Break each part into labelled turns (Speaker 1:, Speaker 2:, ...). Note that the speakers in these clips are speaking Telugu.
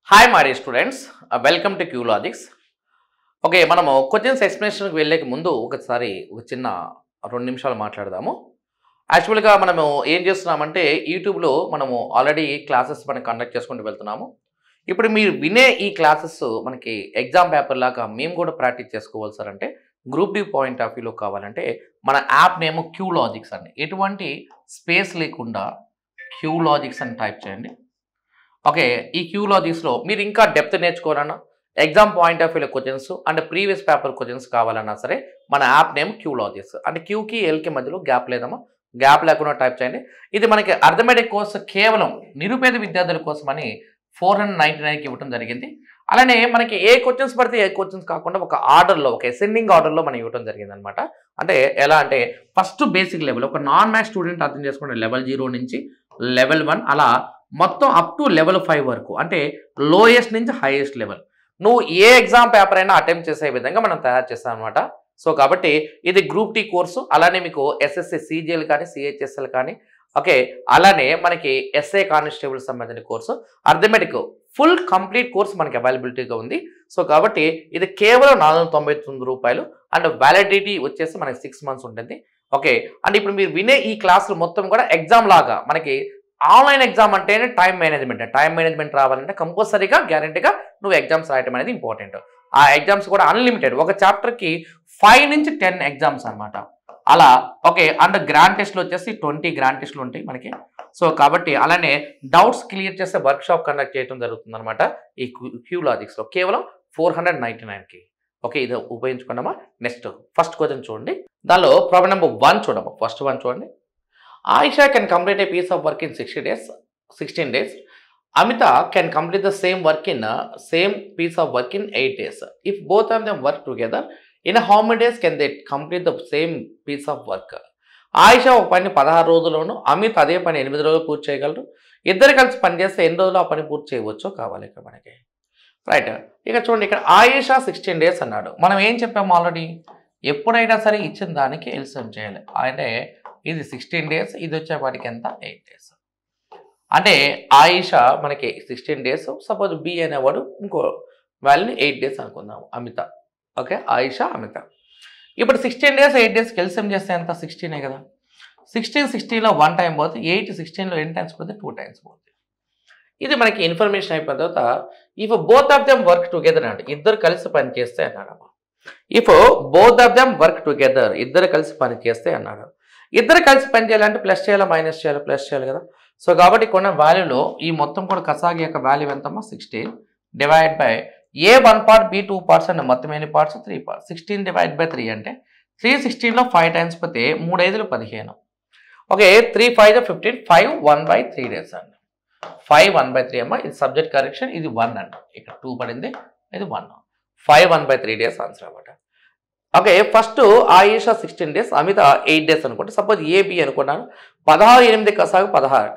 Speaker 1: Hi my dear students, welcome to Qlogics. Okay, మనము క్వశ్చన్స్ ఎక్స్ప్లెనేషన్కి వెళ్ళేకి ముందు ఒకసారి ఒక చిన్న 2 నిమిషాలు మాట్లాడదాము. యాక్చువల్గా మనము ఏం చేస్తున్నామంటే యూట్యూబ్లో మనము ఆల్రెడీ క్లాసెస్ మనం కండక్ట్ చేసుకుంటూ వెళ్తున్నాము. ఇప్పుడు మీరు వినే ఈ క్లాసెస్ మనకి ఎగ్జామ్ పేపర్ లాగా మేము కూడా ప్రాక్టీస్ చేసుకోవాలి సార్ అంటే గ్రూప్ డి పాయింట్ ఆఫ్ వ్యూలో కావాలంటే మన యాప్ నేమ్ క్యూలాజిక్స్ అండి. ఎటువంటి స్పేస్ లేకుండా క్యూలాజిక్స్ అని టైప్ చేయండి. ఓకే, ఈ క్యూలాజిక్స్లో మీరు ఇంకా డెప్త్ నేర్చుకోవాలన్నా ఎగ్జామ్ పాయింట్ ఆఫ్ వ్యూలో క్వశ్చన్స్ అంటే ప్రీవియస్ పేపర్ క్వశ్చన్స్ కావాలన్నా సరే మన యాప్ నేమ్ క్యూలాజిక్స్. అంటే క్యూకి ఎల్కి మధ్యలో గ్యాప్ లేదమ్మా, గ్యాప్ లేకుండా టైప్ చేయండి. ఇది మనకి అర్థమెటిక్ కోర్స్ కేవలం నిరుపేద విద్యార్థుల కోసమని 499కి ఇవ్వడం జరిగింది. అలానే మనకి ఏ క్వశ్చన్స్ పడితే ఏ క్వశ్చన్స్ కాకుండా ఒక ఆర్డర్లో, ఒక అసెండింగ్ ఆర్డర్లో మనం ఇవ్వడం జరిగింది అనమాట. అంటే ఎలా అంటే ఫస్ట్ బేసిక్ లెవెల్ ఒక నాన్ మ్యాథ్స్ స్టూడెంట్ అర్థం చేసుకుంటే లెవెల్ 0 నుంచి లెవెల్ 1 అలా మొత్తం అప్ టు లెవెల్ 5 వరకు, అంటే లోయెస్ట్ నుంచి హైయెస్ట్ లెవెల్ నువ్వు ఏ ఎగ్జామ్ పేపర్ అయినా అటెంప్ట్ చేసే విధంగా మనం తయారు చేస్తాం అనమాట. సో కాబట్టి ఇది గ్రూప్ టీ కోర్సు. అలానే మీకు ఎస్ఎస్సి సిజిఎల్ కానీ సిహెచ్ఎస్ఎల్ కానీ ఓకే, అలానే మనకి ఎస్ఐ కానిస్టేబుల్ సంబంధించిన course arithmetic full complete course మనకి అవైలబిలిటీగా ఉంది. సో కాబట్టి ఇది కేవలం 499 రూపాయలు అండ్ వ్యాలిడిటీ వచ్చేసి మనకి 6 మంత్స్ ఉంటుంది. ఓకే, అండ్ ఇప్పుడు మీరు వినే ఈ క్లాసులు మొత్తం కూడా ఎగ్జామ్ లాగా మనకి ఆన్లైన్ ఎగ్జామ్ అంటేనే టైం మేనేజ్మెంట్ రావాలంటే కంపల్సరీగా గ్యారంటీగా నువ్వు ఎగ్జామ్స్ రాయటం అనేది ఇంపార్టెంట్. ఆ ఎగ్జామ్స్ కూడా అన్లిమిటెడ్, ఒక చాప్టర్కి 5 నుంచి 10 ఎగ్జామ్స్ అనమాట అలా. ఓకే, అండ్ గ్రాండ్ టెస్ట్లు వచ్చేసి 20 గ్రాండ్ టెస్ట్లు ఉంటాయి మనకి. సో కాబట్టి అలానే డౌట్స్ క్లియర్ చేసే వర్క్ షాప్ కండక్ట్ చేయడం జరుగుతుంది అనమాట ఈ క్యూలాజిక్స్లో కేవలం 499కి. ఓకే, ఇది ఉపయోగించుకున్నామా. నెక్స్ట్ ఫస్ట్ క్వశ్చన్ చూడండి, దానిలో ప్రాబ్లం నెంబర్ 1 చూడమ్మా. ఫస్ట్ 1 చూడండి. Aisha can complete a piece of work in 16 days. Amita can complete the same piece of work in 8 days. If both of them work together, in how many days can they complete the same piece of work? Ayesha ఒక పని 16 రోజుల్లోనూ, అమిత్ అదే పని 8 రోజులు పూర్తి చేయగలరు. ఇద్దరు కలిసి పని చేస్తే ఎన్ని రోజులు ఆ పని పూర్తి చేయవచ్చో కావాలి ఇక్కడ మనకి. రైట్, ఇక చూడండి, ఇక్కడ ఆయిషా 16 days అన్నాడు. మనం ఏం చెప్పాము ఆల్రెడీ, ఎప్పుడైనా సరే ఇచ్చిన దానికి ఎల్సిఎం చేయాలి. అంటే ఇది 16 days, ఇది వచ్చేపాటికి ఎంత 8 days. అంటే ఆయిషా మనకి 16 days, సపోజ్ బి అనేవాడు ఇంకో వాల్యూని 8 days అనుకుందాము, అమిత. ఓకే, ఆయిషా అమిత. ఇప్పుడు 16 days 8 days ఎల్సిఎం చేస్తే ఎంత 16 కదా. 16లో 1 టైం పోతే 8 16లో ఎన్ని టైమ్స్ పోతే 2 టైమ్స్ పోతే. ఇది మనకి ఇన్ఫర్మేషన్ అయిపోయిన తర్వాత if both of them work together అంటే ఇద్దరు కలిసి పని చేస్తే అన్నాడమ్మా. If both of them work together ఇద్దరు కలిసి పని చేస్తే అన్నాడు. ఇద్దరు కలిసి పని చేయాలంటే ప్లస్ చేయాలా మైనస్ చేయాలా, ప్లస్ చేయాలి కదా. సో కాబట్టి కొన్న వాల్యూలో ఈ మొత్తం కూడా కసాగి యొక్క వాల్యూ ఎంతమ్మా 16 divide by A 1 part B 2 parts అండి, మొత్తం ఎన్ని పార్ట్స్ 3 పార్ట్స్. 16 డివైడ్ బై 3 అంటే 3 16లో 5 టైమ్స్ పోతే 3 5లు 15. ఓకే, 3 5 15, 5 1/3 days అండి. 5 1/3 అమ్మా, ఇది సబ్జెక్ట్ కరెక్షన్, ఇది 1 అండి, ఇక్కడ 2 పడింది, ఇది 1. 5 1/3 days ఆన్సర్ అన్నమాట. ఓకే, ఫస్ట్ ఆయిషా 16 days, అమిత 8 days అనుకుంటే సపోజ్ ఏబి అనుకున్నాను. 16 8 కసాగు 16,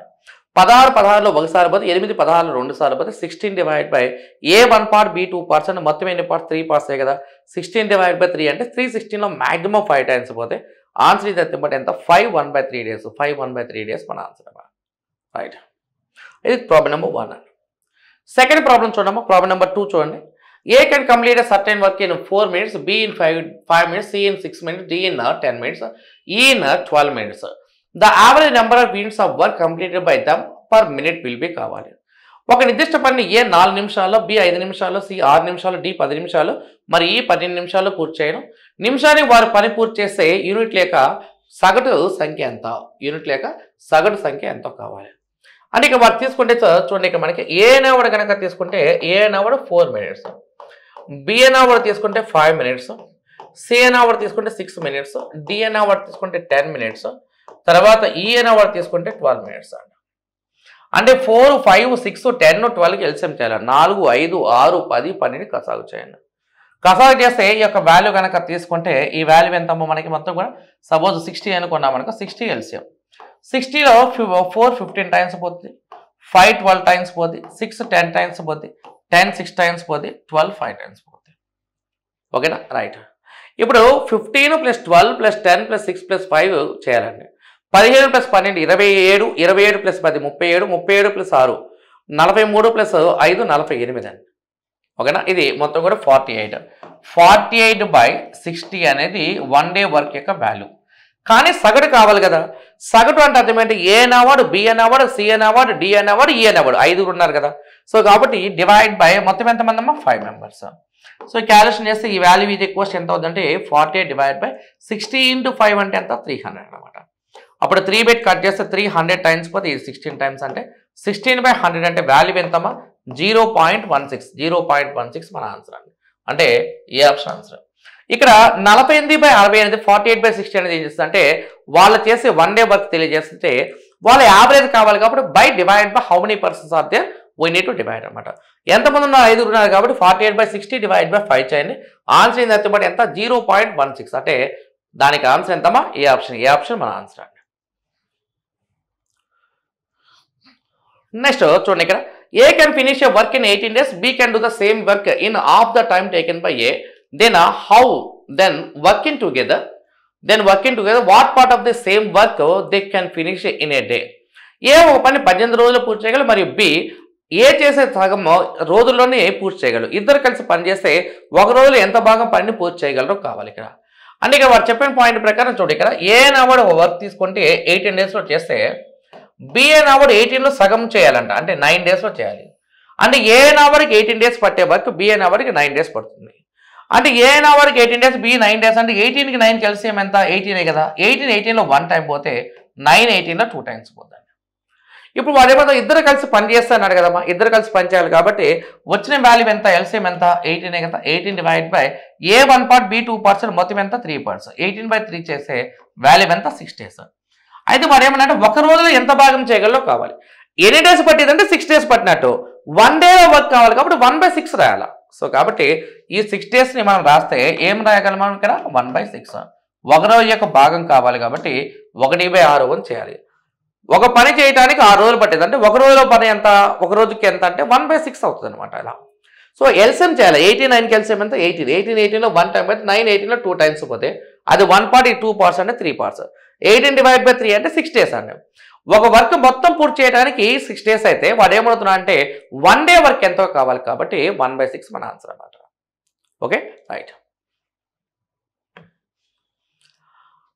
Speaker 1: 16 16లో ఒకసారి పోతే 8 16లో 2 సార్లు పోతే 16 divide by A 1 part B 2 parts అంటే మొత్తం ఎన్ని పార్ట్స్ 3 పార్ట్స్ కదా. 16 డివైడ్ బై 3 అంటే 3 16లో మ్యాక్సిమం 5 టైమ్స్ పోతే ఆన్సర్ ఇది ఎంత 5 1/3 days. 5 1/3 days మన ఆన్సర్ అన్నమాట. రైట్, ఇది ప్రాబ్లం నెంబర్ 1 అండి. సెకండ్ ప్రాబ్లం చూడమ్మా, ప్రాబ్లం నెంబర్ 2 చూడండి. A can complete a certain work in 4 minutes, B in 5 minutes, C in 6 minutes, D in 10 minutes, E in 12 minutes. The average number of minutes of work completed by them per minute will be కావాలి. ఒక నిర్దిష్ట పనిని ఏ 4 నిమిషాల్లో, B 5 నిమిషాల్లో, C 6 నిమిషాలు, D 10 నిమిషాలు, మరి E 12 నిమిషాల్లో పూర్తి చేయడం. నిమిషానికి వారు పని పూర్తి చేస్తే యూనిట్ లేక సగటు సంఖ్య ఎంతో కావాలి. అంటే ఇక వారు తీసుకుంటే చూడండి, ఇక్కడ మనకి ఏ అనేవాడు కనుక తీసుకుంటే ఏ అనేవాడు 4 minutes, బి అనేవాడు తీసుకుంటే 5 minutes, సి అనేవాడు తీసుకుంటే 6 minutes, డి అనేవాడు తీసుకుంటే 10 minutes, తర్వాత ఈ అనేవాడు తీసుకుంటే 12 minutes అండి. అంటే 4 5 6 10 12కి ఎల్సిఎం చేయాలి. 4 5 6 10 12 కసాగు చేయండి. కసాగు చేస్తే ఈ యొక్క వాల్యూ కనుక తీసుకుంటే ఈ వాల్యూ ఎంతమ్మో మనకి మొత్తం కూడా సపోజ్ 60 అనుకున్నాం అనుకో, 60 ఎల్సిఎం. 60లో 4 15 టైమ్స్ పోతుంది, 5 12 టైమ్స్ పోతుంది, 6 10 టైమ్స్ పోతుంది, 10 6 టైమ్స్ పోతుంది, 12 5 టైమ్స్ పోతుంది. ఓకేనా, రైట్. ఇప్పుడు 15 + 12 + 10 + 6 + 5 చేయాలండి. 17 + 12 27, 27 + 10 37, 37 + 6 43 ప్లస్ 5 48 అండి. ఓకేనా, ఇది మొత్తం కూడా 48/60 అనేది 1 డే వర్క్ యొక్క వాల్యూ. కానీ సగటు కావాలి కదా. సగటు అంటే అర్థం ఏంటి, A an award, B an award, C an award, D an award, E an award, 5 ఉన్నారు కదా. సో కాబట్టి డివైడ్ బై మొత్తం ఎంతమంది అమ్మా, 5 మెంబర్స్. సో క్యాలిక్యులేషన్ చేస్తే ఈ వాల్యూ ఇది ఎక్కువ ఎంత అవుతుందంటే 48/60 × 5 అంటే ఎంత, 300 అనమాట. అప్పుడు 3 బెట్ కట్ చేస్తే 300 టైమ్స్ పోతే ఇది 16 టైమ్స్ అంటే 16/100 అంటే వాల్యూ ఎంతమ్మా, 0.16 మన ఆన్సర్ అండి. అంటే ఏ ఆప్షన్ ఆన్సర్. ఇక్కడ 48/60 అనేది 48/60 అనేది ఏం చేస్తుంది అంటే వాళ్ళు చేసే 1 డే వర్క్ తెలియజేస్తే వాళ్ళ యావరేజ్ కావాలి కాబట్టి by divide by how many persons are there we need to divide అనమాట. ఎంతమంది ఉన్నారు, 5 ఉన్నారు కాబట్టి 48/60 డివైడ్ బై 5 చేయండి. ఆన్సర్ ఏంటంటే బట్ ఎంత, 0.16 అంటే దానికి ఆన్సర్ ఎంతమ్మా, ఏ ఆప్షన్. ఏ ఆప్షన్ మన ఆన్సర్ అండి. నెక్స్ట్ చూడండి, ఇక్కడ A can finish a work in 18 days, B can do the same work in half the time taken by A. Then how then working together what part of the same work they can finish in a day. A ఒక పని 18 రోజుల్లో పూర్తి చేయగలరు మరియు బి ఏ చేసే సగం రోజుల్లోనే పూర్తి చేయగలరు. ఇద్దరు కలిసి పని చేస్తే ఒక రోజులో ఎంత భాగం పనిని పూర్తి చేయగలరో కావాలి ఇక్కడ. అంటే ఇక్కడ వారు చెప్పిన పాయింట్ ప్రకారం చూడండి, ఇక్కడ ఏ అన్ అవార్డు వర్క్ తీసుకుంటే 18 daysలో చేస్తే బి అన్ అవార్డు 18లో సగం చేయాలంట, అంటే 9 daysలో చేయాలి. అంటే ఏ అన్ అవార్డుకి 18 days పట్టే వర్క్ బి అన్ అవార్డుకి 9 days పడుతుంది. అంటే ఏ అన్ అవార్డుకి 18 days, బి 9 days అంటే 18కి 9 కలిసి ఎంత, 18 కదా. 18లో 1 టైం పోతే 9 18లో 2 టైమ్స్ పోతుంది. ఇప్పుడు వాడు ఏమో ఇద్దరు కలిసి పని చేస్తాడు కదమ్మా, ఇద్దరు కలిసి పని చేయాలి కాబట్టి వచ్చిన వాల్యూ ఎంత, ఎల్సిఎం ఎంత, 18 కదా. 18 divide by A 1 part, B 2 parts మొత్తం ఎంత, 3 parts. 18/3 చేసే వాల్యూ ఎంత, 6 days. అయితే వాడు ఏమన్నా ఒక రోజులో ఎంత భాగం చేయగలరో కావాలి. ఎన్ని డేస్ పట్టిందంటే 6 days పట్టినట్టు. 1 day వర్క్ కావాలి కాబట్టి 1/6 రాయాలి. సో కాబట్టి ఈ 6 daysని మనం రాస్తే ఏం రాయగలం మనం ఇక్కడ, 1/6. ఒక రోజు యొక్క భాగం కావాలి కాబట్టి 1/6 అని చేయాలి. ఒక పని చేయడానికి 6 రోజులు పట్టింది అంటే ఒక రోజులో పని ఎంత, ఒక రోజుకి ఎంత అంటే 1/6 అవుతుంది అనమాట ఇలా. సో ఎల్సిఎం చేయాలి. 89కి ఎల్సిఎం ఎంత, 18. 18లో 1 టైం అయితే 9 18లో 2 టైమ్స్ పోతే అది 1 part, 2 parts అంటే 3 parts. 18 డివైడ్ బై 3 అంటే 6 days అండి. ఒక వర్క్ మొత్తం పూర్తి చేయడానికి 6 days అయితే వాడు ఏమవుతున్నా అంటే 1 day వర్క్ ఎంతో కావాలి కాబట్టి 1/6 మన ఆన్సర్ అన్నమాట. Okay right.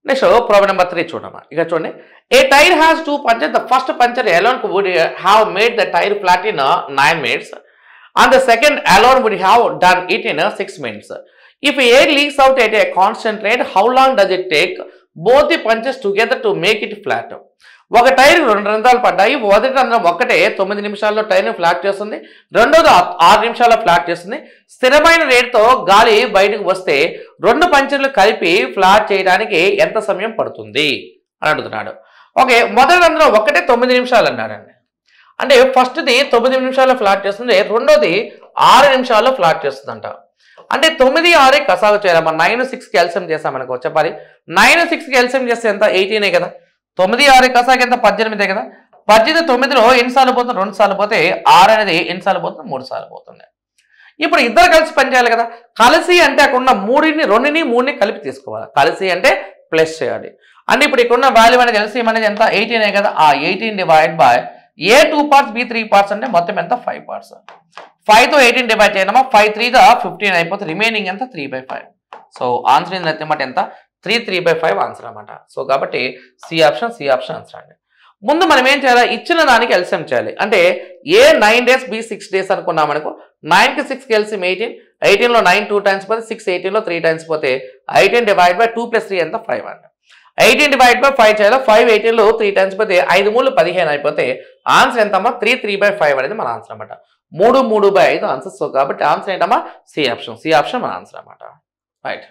Speaker 1: Next problem number 3 చూడమ్మా. ఇక చూడండి, A tyre has 2 punches. The first puncture alone would have made the tire flat in 9 minutes and the second alone would have done it in 6 minutes. If air leaks out at a constant rate, how long does it take both the punches together to make it flat? ఒక టైర్ 2 రంధ్రాలు పడ్డాయి. మొదటి రంధ్రం ఒక్కటే 9 నిమిషాల్లో టైర్ని ఫ్లాట్ చేస్తుంది, రెండోది 6 నిమిషాల్లో ఫ్లాట్ చేస్తుంది. స్థిరమైన రేటుతో గాలి బయటకు వస్తే 2 పంచర్లు కలిపి ఫ్లాట్ చేయడానికి ఎంత సమయం పడుతుంది అని అడుగుతున్నాడు. ఓకే, మొదటి రంధ్రం ఒక్కటే 9 నిమిషాలు అన్నాడండి. అంటే ఫస్ట్ది 9 నిమిషాల్లో ఫ్లాట్ చేస్తుంది, రెండోది 6 నిమిషాల్లో ఫ్లాట్ చేస్తుందంట. అంటే 9, 6 కసాగు చేయాలమ్మా. 9, 6కి ఎల్సిఎం చేస్తామనుకో చెప్పాలి. 9, 6కి ఎల్సిఎం చేస్తే ఎంత, 18 కదా. 9, 6 కసాకి ఎంత, 18 కదా. 18 9లో ఎన్నిసార్లు పోతుంది, 2 సార్లు పోతే 6 అనేది ఎన్నిసార్లు పోతుంది, 3 సార్లు పోతుంది. ఇప్పుడు ఇద్దరు కలిసి పని చేయాలి కదా. కలిసి అంటే అక్కడ ఉన్న 2ని 3ని కలిపి తీసుకోవాలి. కలిసి అంటే ప్లస్ చేయాలి. అంటే ఇప్పుడు ఇక్కడ ఉన్న వాల్యూ అనేది ఎల్సిఎం అనేది ఎంత, 18 కదా. ఆ 18 divide by A 2 parts, B 3 parts అంటే మొత్తం ఎంత, 5 parts. 5తో 18 డివైడ్ చేయడమా, 5 3 15 అయిపోతే రిమైనింగ్ ఎంత, 3/5. సో ఆన్సర్ ఏంటంటే మాట ఎంత, 3/5 ఆన్సర్ అన్నమాట. సో కాబట్టి సి ఆప్షన్ ఆన్సర్ అండి. ముందు మనం ఏం చేయాలి, ఇచ్చిన దానికి ఎల్సిఎం చేయాలి. అంటే ఏ 9 days, బి 6 days అనుకున్నాం అనుకో. 9కి 6కి ఎల్సిఎం 18. 18లో 9 2 టైమ్స్ పోతే 6, 18లో 3 టైమ్స్ పోతే 18 డివైడ్ బై 2 + 3 ఎంత, 5 అండి. 18 డివైడ్ బై 5 చేయాలి. 5 18లో 3 టైమ్స్ పోతే 5 3 15 అయిపోతే ఆన్సర్ ఎంతమ్మా, 3/5 అనేది మన ఆన్సర్ అనమాట. 3/5 ఆన్సర్. సో కాబట్టి ఆన్సర్ ఏంటమ్మా, సి ఆప్షన్ మన ఆన్సర్ అనమాట. రైట్.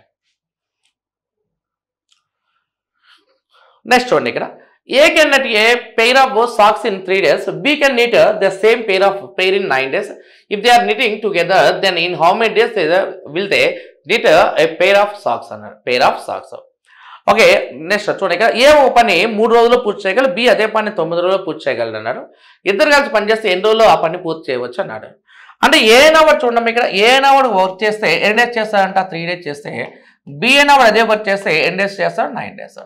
Speaker 1: నెక్స్ట్ చూడండి, ఇక్కడ A can knit a pair of socks in 3 days, B can knit the same pair in 9 days. If they are knitting together, then in how many days will they knit a pair of socks అన్నారు. pair of socks. Okay, next చూడండి, ఇక్కడ ఏ ఒక పని 3 రోజుల్లో పూర్తి చేయగలరు, బి అదే పని 9 రోజుల్లో పూర్తి చేయగలరు అన్నాడు. ఇద్దరు కలిసి పని చేస్తే ఎన్ని రోజుల్లో ఆ పని పూర్తి చేయవచ్చు అన్నాడు. అంటే ఏ అవార్డు చూడండి, ఇక్కడ ఏ అవార్డు వర్క్ చేస్తే ఎన్ని డేస్ చేస్తాడంట, 3 days చేస్తే, బి అవార్డు అదే వర్క్ చేస్తే ఎన్ని డేస్ చేస్తాడు, 9 days.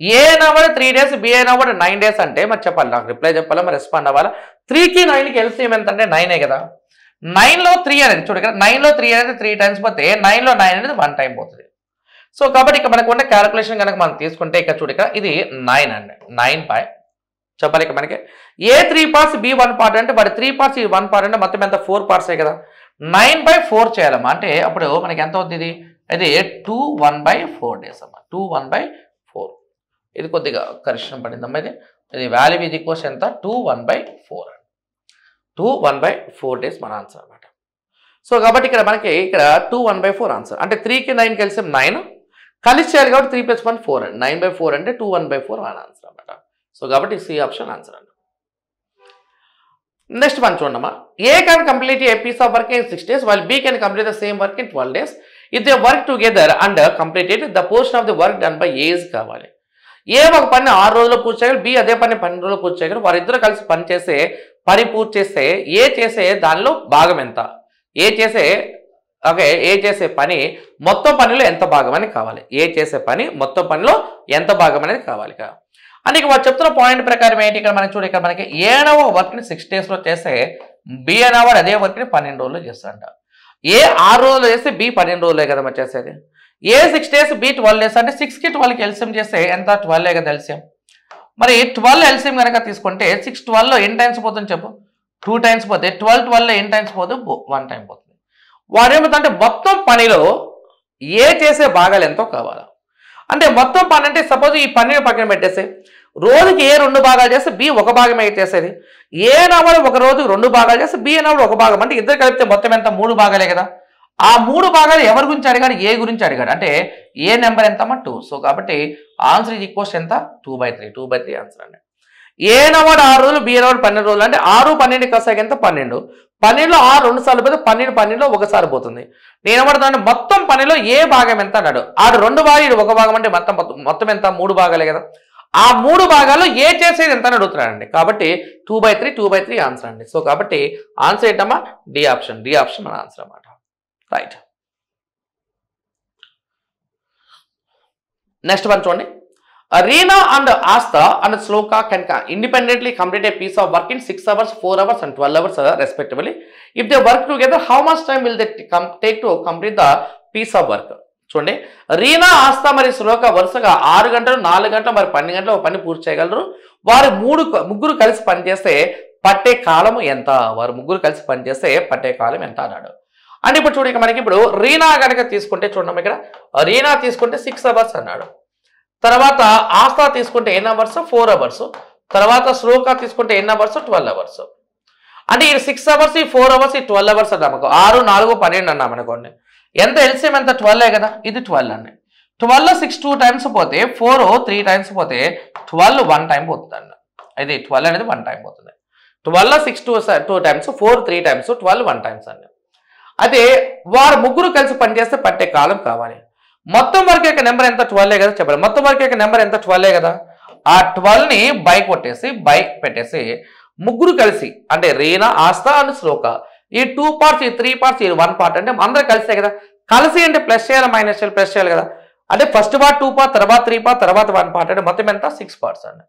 Speaker 1: ఏ అయినవాడు 3 days, బి అయినవాడు 9 days అంటే మరి చెప్పాలి, నాకు రిప్లై చెప్పాలా, మరి రెస్పాండ్ అవ్వాలా. 3కి 9కి ఎల్సిఎం ఎంత అంటే 9 కదా. 9లో 3 అనేది చూడు ఇక్కడ, 9లో 3 అనేది 3 times పోతే 9లో 9 అనేది 1 time పోతుంది. సో కాబట్టి ఇక్కడ మనకు ఉన్న క్యాలిక్యులేషన్ కనుక మనం తీసుకుంటే ఇక్కడ చూడు ఇక్కడ ఇది 9 అండి. 9 బై చెప్పాలి ఇక్కడ మనకి ఏ 3 parts, బి 1 part అంటే వాడి 3 parts, ఈ 1 part అంటే మొత్తం ఎంత 4 parts కదా. 9/4 చేయాలమ్మా అంటే అప్పుడు మనకి ఎంత అవుతుంది ఇది 2 1/4 days అమ్మా. 2 1/4 ఇది కొద్దిగా కరెక్షన్ పడిందమ్మా. ఇది వాల్యూ ఇది ఈక్వల్స్ ఎంత 2 1/4 2 1/4 days మన ఆన్సర్ అనమాట. సో కాబట్టి ఇక్కడ మనకి ఇక్కడ 2 1/4 ఆన్సర్ అంటే 3కి 9కి కలిసి 9 కలిసి చేయాలి కాబట్టి 3 + 1 4 అండి. 9/4 అంటే 2 1/4 మన ఆన్సర్ అనమాట. సో కాబట్టి సి ఆప్షన్ ఆన్సర్ అండి. నెక్స్ట్ వన్ చూడమ్మా. A can complete a piece of work in 6 days while B can complete the same work in 12 days. If they work together and complete it, the portion of the work done by A is కావాలి. ఏ ఒక పని 6 రోజుల్లో పూర్తి చేయగలరు, బి అదే పని 12 రోజుల్లో పూర్తి చేయగలరు. వారిద్దరూ కలిసి పని పూర్తి చేస్తే ఏ చేసే దానిలో భాగం ఎంత, ఏ చేసే పని మొత్తం పనిలో ఎంత భాగం అని కావాలి. ఏ చేసే పని మొత్తం పనిలో ఎంత భాగం అనేది కావాలి. అంటే ఇక వాళ్ళు చెప్తున్న పాయింట్ ప్రకారం ఏంటి ఇక్కడ మనకి చూడు, ఇక్కడ మనకి ఏడవ వర్క్ని 6 daysలో చేస్తే బి అనేవాడు అదే వర్క్ని 12 రోజుల్లో చేస్తాడంట. ఏ 6 రోజులు చేస్తే బి 12 రోజులే కదా మరి చేసేది. ఏ 6 days, బి 12 days అంటే 6కి 12కి ఎల్సిఎం చేస్తే ఎంత 12 కదా ఎల్సిఎం. మరి 12 ఎల్సిఎం కనుక తీసుకుంటే 6 12లో ఎన్ని టైమ్స్ పోతుంది చెప్పు, 2 times పోతే 12 12లో ఎన్ని టైమ్స్ పోతే 1 time పోతుంది. వాడు ఏమవుతుందంటే మొత్తం పనిలో ఏ చేసే భాగాలు ఎంతో కావాలా. అంటే మొత్తం పని అంటే సపోజ్ ఈ పనిని పక్కన పెట్టేస్తే రోజుకి ఏ 2 భాగాలు చేస్తే బి 1 భాగం అయితే చేసేది. ఏ నవడు ఒక రోజుకి 2 భాగాలు చేస్తే బి నవడు 1 భాగం అంటే ఇద్దరు కలిపితే మొత్తం ఎంత 3 భాగాలే కదా. ఆ 3 భాగాలు ఎవరి గురించి అడిగాడు, ఏ గురించి అడిగాడు అంటే ఏ నెంబర్ ఎంతమ్మా 2. సో కాబట్టి ఆన్సర్ ఈజ్ ఈక్వల్స్ ఎంత 2/3 2/3 ఆన్సర్ అండి. ఏ నవడు 6 రోజులు, బి నవడు 12 రోజులు అంటే 6 12 కసాకి ఎంత 12. 12లో 6 2 సార్లు పోతే 12 12లో 1 సారి పోతుంది. నేను ఏమడుతాను మొత్తం పనిలో ఏ భాగం ఎంత అన్నాడు. 2 భాగాలు 1 భాగం అంటే మొత్తం ఎంత 3 భాగాలే కదా. ఆ 3 భాగాలు ఏ చేసేది ఎంత అని అడుగుతున్నాడండి. కాబట్టి 2/3 ఆన్సర్ అండి. సో కాబట్టి ఆన్సర్ ఏంటమ్మా డి ఆప్షన్ మన ఆన్సర్ అన్నమాట. రైట్. నెక్స్ట్ వన్ చూడండి. Reena and Asta and Sloka can independently complete a piece of work in 6 hours, 4 hours and 12 hours respectively. If they work together, how much time will they take to complete the piece of work? చూడండి, రీనా ఆస్తా మరి శ్లోక వరుసగా 6 గంటలు 4 గంటలు మరి 12 గంటలు పని పూర్తి చేయగలరు. వారు ముగ్గురు కలిసి పనిచేస్తే పట్టే కాలం ఎంత, అన్నాడు. అంటే ఇప్పుడు చూడండి మనకి ఇప్పుడు రీనా కనుక తీసుకుంటే చూడండి ఇక్కడ రీనా తీసుకుంటే 6 అవర్స్ అన్నాడు. తర్వాత ఆస్తా తీసుకుంటే ఎన్ని అవర్స్ 4 అవర్స్. తర్వాత శ్లోక తీసుకుంటే ఎన్ని అవర్స్ 12 అవర్స్. అంటే ఈ 6 అవర్స్, ఈ 4 అవర్స్, ఈ 12 అవర్స్ అన్నాము. 6 4 12 అన్నాం అనుకోండి. ఎంత ఎల్సిఎం ఎంత 12 కదా. ఇది 12 అండి. 12 6 2 టైమ్స్ పోతే 4 3 టైమ్స్ పోతే 12 1 టైం పోతుంది అండి. ఇది 12 అనేది 1 టైం పోతుంది. 12 6 2 టైమ్స్, 4 3 టైమ్స్, 12 1 టైమ్స్ అండి. అదే వారు ముగ్గురు కలిసి పనిచేస్తే పట్టే కాలం కావాలి. మొత్తం వర్క్ యొక్క నెంబర్ ఎంత 12 కదా చెప్పాలి. మొత్తం వర్క్ యొక్క నెంబర్ ఎంత 12 కదా. ఆ 12ని బై కొట్టేసి బై పెట్టేసి ముగ్గురు కలిసి అంటే రీనా ఆస్తా అండ్ శ్లోక ఈ 2 పార్ట్స్, ఈ 3 పార్ట్స్, ఈ 1 పార్ట్ అంటే అందరూ కలిసే కదా. కలిసి అంటే ప్లస్ చేయాలి మైనస్ చేయాలి ప్లస్ చేయాలి కదా. అంటే ఫస్ట్ పార్ట్ 2 పార్ట్, తర్వాత 3 పార్ట్, తర్వాత 1 పార్ట్ అంటే మొత్తం ఎంత 6 పార్ట్స్ అండి.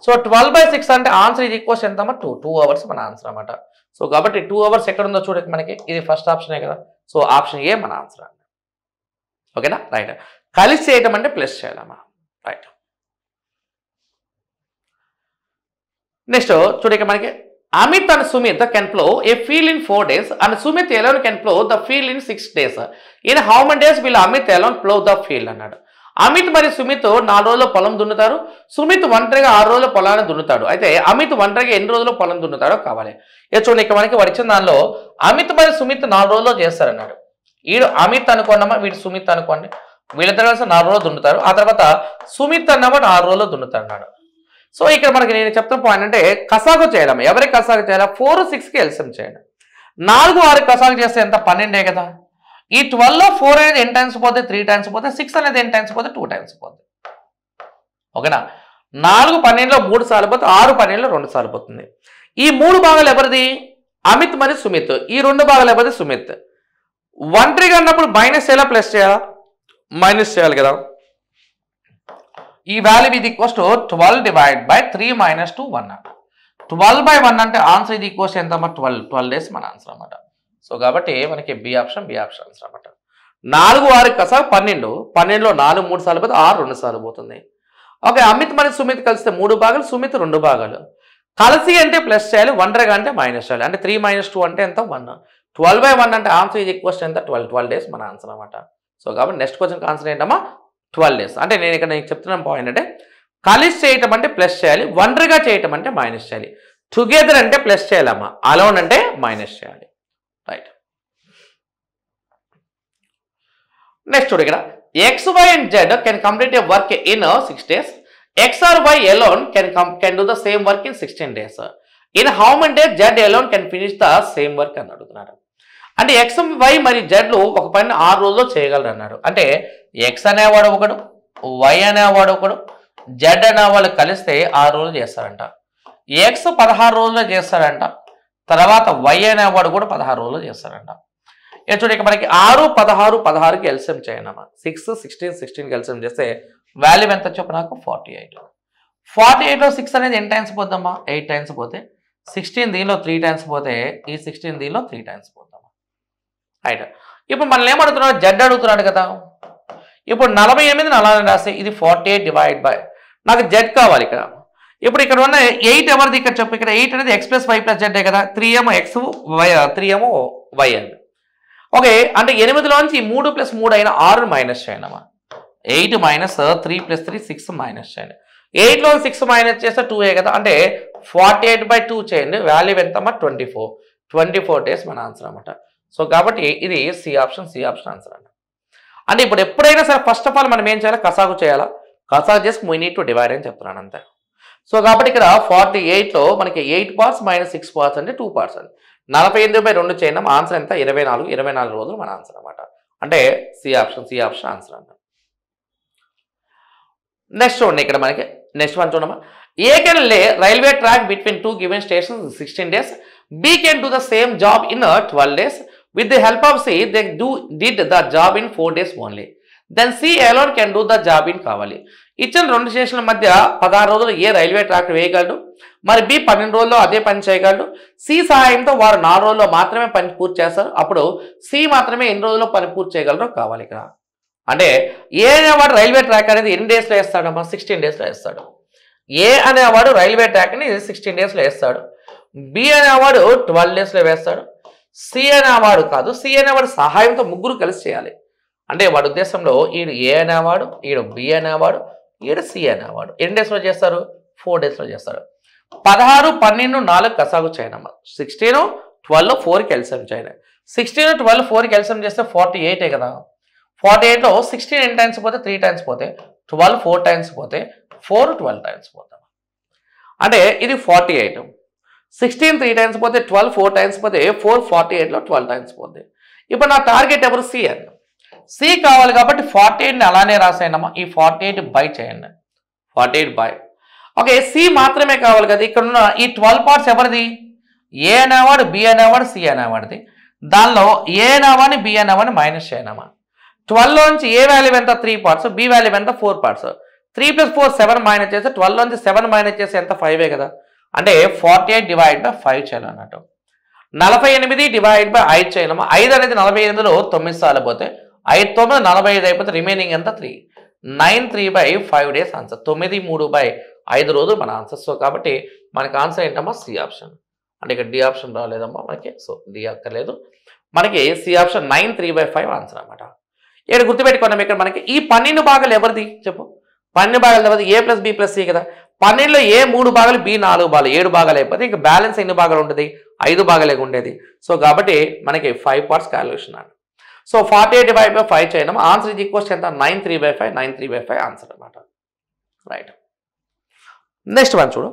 Speaker 1: సో 12/6 అంటే ఆన్సర్ ఇది ఈక్వల్స్ ఎంత 2 అవర్స్ మన ఆన్సర్ అన్నమాట. సో కాబట్టి 2 అవర్స్ ఎక్కడ ఉందో చూడక మనకి ఇది ఫస్ట్ ఆప్షనే కదా. సో ఆప్షన్ ఏ మన ఆన్సర్ అండి. ఓకేనా, రైట్. కలిసి చేయటం అంటే ప్లస్ చేయాలమ్మా, రైట్. నెక్స్ట్ చూడక మనకి Amit and Sumit can plough a field in 4 days and Sumit alone can plough the field in 6 days. In how many days will Amit alone plough the field అన్నాడు. అమిత్ మరియు సుమిత్ 4 రోజుల్లో పొలం దున్నుతారు. సుమిత్ ఒంటరిగా 6 రోజుల పొలాన్ని దున్నుతాడు. అయితే అమిత్ ఒంటరిగా ఎన్ని రోజుల్లో పొలం దున్నుతాడో కావాలి. చూడండి ఇక్కడ మనకి వచ్చిన దానిలో అమిత్ మరియు సుమిత్ 4 రోజుల్లో చేస్తారన్నాడు. వీడు అమిత్ అనుకోండమ్మా, వీడు సుమిత్ అనుకోండి. వీళ్ళిద్దరు కలిసి 4 రోజులు దున్నుతారు. ఆ తర్వాత సుమిత్ అన్నమాట 6 రోజుల్లో దున్నుతాడు అన్నాడు. సో ఇక్కడ మనకి నేను చెప్తున్న పాయింట్ అంటే కసాగు చేయాలమ్మా. ఎవరికి కసాగు చేయాలా 4 6కి ఎల్సిఎం చేయండి. 4 6 కసాగు చేస్తే ఎంత 12 కదా. ఈ 12లో 4 అనేది ఎన్ని టైమ్స్ పోతే 3 టైమ్స్ పోతే, 6 అనేది ఎన్ని టైమ్స్ పోతే 2 టైమ్స్ పోతే. ఓకేనా, 4 12లో 3 సార్లు పోతే 6 12లో 2 సార్లు పోతుంది. ఈ 3 భాగాలు ఎవరిది అమిత్ మరియు సుమిత్. ఈ 2 భాగాలు ఎవరిది సుమిత్. ఒంటరిగా అన్నప్పుడు మైనస్ చేయాలా ప్లస్ చేయాలా మైనస్ చేయాలి కదా. ఈ వాల్యూ ఇది equals to 12 divide by 3 minus 2 1 అన్నమాట. 12/1 అంటే ఆన్సర్ ఇది ఈక్వల్స్ ఎంత అమ్మా 12 డేస్ మన ఆన్సర్ అన్నమాట. సో కాబట్టి మనకి బి ఆప్షన్ ఆన్సర్ అన్నమాట. 4 6 కసా 12, 12లో 4 3 సార్లు పోతే 6 2 సార్లు పోతుంది. ఓకే, అమిత్ మరియు సుమిత్ కలిస్తే 3 భాగాలు, సుమిత్ 2 భాగాలు. కలిసి అంటే ప్లస్ చేయాలి, ఒంటరిగా అంటే మైనస్ చేయాలి. అంటే 3 మైనస్ 2 అంటే ఎంత 1. 12/1 అంటే ఆన్సర్ ఇది ఈక్వల్స్ ఎంత 12 డేస్ మన ఆన్సర్ అన్నమాట. సో కాబట్టి నెక్స్ట్ క్వశ్చన్ ఆన్సర్ ఏంటమ్మా 12 డేస్. అంటే నేను ఇక్కడ చెప్తున్న పాయింట్ అంటే కలిసి చేయటం అంటే ప్లస్ చేయాలి, ఒంటరిగా చేయటం అంటే మైనస్ చేయాలి. టుగెదర్ అంటే ప్లస్ చేయాలమ్మా, అలోన్ అంటే మైనస్ చేయాలి. రైట్. నెక్స్ట్ చూడు ఇక్కడ x, y and z can complete a work in 6 days. X or y alone can do the same work in 16 days. In how many days z alone can finish the same work అని అడుగుతున్నారు. అంటే x, y మరియు z ఒక పని 6 రోజుల్లో చేయగలరు అన్నాడు. అంటే x అనేవాడు ఒకడు, y అనేవాడు ఒకడు, z అనేవాళ్ళు కలిస్తే 6 రోజులు చేస్తారంట. x 16 రోజుల్లో చేస్తాడంట, తర్వాత y అనేవాడు కూడా 16 రోజుల్లో చేస్తాడంట. చూడండి ఇక మనకి 6 16 16కి ఎల్సిఎం చేయండి అమ్మా. 6 16 16కి ఎల్సిఎం చేస్తే వాల్యూ ఎంత చెప్పు నాకు 48. 48లో 6 అనేది ఎన్ని టైమ్స్ పోద్దమ్మా 8 టైమ్స్ పోతే, 16 దీనిలో 3 టైమ్స్ పోతే, ఈ 16 దీనిలో 3 టైమ్స్ పోద్దమ్మా. రైట్. ఇప్పుడు మనల్ని ఏమడుగుతున్నాడు, జడ్ అడుగుతున్నాడు కదా. ఇప్పుడు 48 అలానే రాస్తే ఇది 48 డివైడ్ బై, నాకు జడ్ కావాలి ఇక్కడ. ఇప్పుడు ఇక్కడ ఉన్న 8 ఎవరిది ఇక్కడ చెప్పు. ఇక్కడ 8 అనేది x + y + z కదా. 3 ఏమో x, 3 ఏమో y అండి. ఓకే, అంటే 8లోంచి 3 + 3 అయిన 6 మైనస్ చేయండి అమ్మా. 8 మైనస్ 3 + 3 6 మైనస్ చేయండి. 8లో 6 మైనస్ చేస్తే 2 కదా. అంటే 48/2 చేయండి. వాల్యూ ఎంతమ్మా 24. 24 డేస్ మన ఆన్సర్ అనమాట. సో కాబట్టి ఇది సి ఆప్షన్ ఆన్సర్ అంట. అంటే ఇప్పుడు ఎప్పుడైనా సరే ఫస్ట్ ఆఫ్ ఆల్ మనం ఏం చేయాలి, కసాగు చేయాలా. కసాగు చేసి వీ నీడ్ టు డివైడ్ అని చెప్తున్నాను అంతే. సో కాబట్టి ఇక్కడ 48లో మనకి 8 పార్ట్స్ మైనస్ 6 పార్ట్స్ అంటే 2 పార్ట్స్ అండి. 48/2 చేయండి. ఆన్సర్ ఎంత 24 రోజులు మన ఆన్సర్ అనమాట. అంటే సి ఆప్షన్ ఆన్సర్ అంట. నెక్స్ట్ చూడండి ఇక్కడ మనకి నెక్స్ట్ వన్ చూడమ్మా. ఏ కెన్ లే railway track between 2 given stations 16 days. B can do the same job in 12 days. With the help of C, they did the job in 4 days only. Then C alone can do the job in కావాలి. ఇచ్చిన 2 స్టేషన్ల మధ్య 16 రోజులు ఏ రైల్వే ట్రాక్ వేయగలడు, మరి బి 12 రోజుల్లో అదే పని చేయగలడు. సి సహాయంతో వారు 4 రోజుల్లో మాత్రమే పని పూర్తి చేస్తారు. అప్పుడు సి మాత్రమే ఎన్ని రోజుల్లో పని పూర్తి చేయగలరో కావాలి ఇక్కడ. అంటే ఏ అనేవాడు రైల్వే ట్రాక్ అనేది ఎన్ని డేస్లో వేస్తాడమ్మా 16 డేస్లో వేస్తాడు. ఏ అనేవాడు రైల్వే ట్రాక్ని 16 డేస్లో వేస్తాడు. బి అనేవాడు 12 డేస్లో వేస్తాడు. సి అనేవాడు కాదు, సి అనేవాడు సహాయంతో ముగ్గురు కలిసి చేయాలి. అంటే వాడి ఉద్దేశంలో ఈడు ఏ అనేవాడు, ఈడు బి అనేవాడు, ఈడు సి అనేవాడు ఎన్ని డేస్లో చేస్తారు 4 డేస్లో చేస్తారు. 16 12 4 కసాగు చేయనమ్మా. 16 12 4కి ఎల్సిఎం చేయండి. 16 12 4కి ఎల్సిఎం చేస్తే 48 కదా. 48లో 16 ఎన్ని టైమ్స్ పోతే 3 టైమ్స్ పోతే, 12 4 టైమ్స్ పోతే, 4 12 టైమ్స్ పోతాం. అంటే ఇది 48. 16 3 టైమ్స్ పోతే, 12 4 టైమ్స్ పోతే, 4 48లో 12 టైమ్స్ పోతే. ఇప్పుడు నా టార్గెట్ ఎవరు సి అని. సి కావాలి కాబట్టి 48ని అలానే రాసేయండి అమ్మా. ఈ 48 బై చేయండి. 48 బై. ఓకే, సి మాత్రమే కావాలి కదా. ఇక్కడ ఉన్న ఈ 12 పార్ట్స్ ఎవరిది, ఏ అనేవాడు, బి అనేవాడు, సి అనేవాడిది. దానిలో ఏ అనేవాడిని, బి అనేవాడిని మైనస్ చేయనమ్మా. 12లోంచి ఏ వాల్యూ ఎంత 3 పార్ట్స్, బి వాల్యూ ఎంత 4 పార్ట్స్. 3 + 4 7 మైనస్ చేస్తే 12లోంచి 7 మైనస్ చేస్తే ఎంత 5 కదా. అంటే 48 డివైడ్ బై 5 చేయాలి అన్నట్టు. 48 డివైడ్ బై 5 చేయాలమ్మా. 5 అనేది 48లో 9 సార్లు పోతే, 5 9 45 అయిపోతే రిమైనింగ్ ఎంత 3. 9 3/5 డేస్ ఆన్సర్. 9 3/5 రోజులు మన ఆన్సర్. సో కాబట్టి మనకి ఆన్సర్ ఏంటమ్మా సి ఆప్షన్. అంటే ఇక్కడ డి ఆప్షన్ రాలేదమ్మా మనకి. సో డి అక్కర్లేదు మనకి. సి ఆప్షన్ 9 3/5 ఆన్సర్ అనమాట. ఇక్కడ గుర్తుపెట్టుకున్నాం. ఇక్కడ మనకి ఈ 12 భాగాలు ఎవరిది చెప్పు. 12 భాగాలు ఎవరిది, ఏ ప్లస్ బి ప్లస్ సి కదా. 12లో ఏ 3 భాగాలు, బి 4 భాగాలు, 7 భాగాలు అయిపోతే ఇంకా బ్యాలెన్స్ ఎన్ని భాగాలు ఉంటుంది 5 భాగాలే ఉండేది. సో కాబట్టి మనకి 5 పార్ట్స్ క్యాలిక్యులేషన్ అండి. సో 48 డివైడ్ బై 5 చేయడం ఆన్సర్ ఇది ఈక్వల్స్ ఎంత 9 3/5. 9 3/5 ఆన్సర్ అనమాట. రైట్. నెక్స్ట్ వన్ చూడు.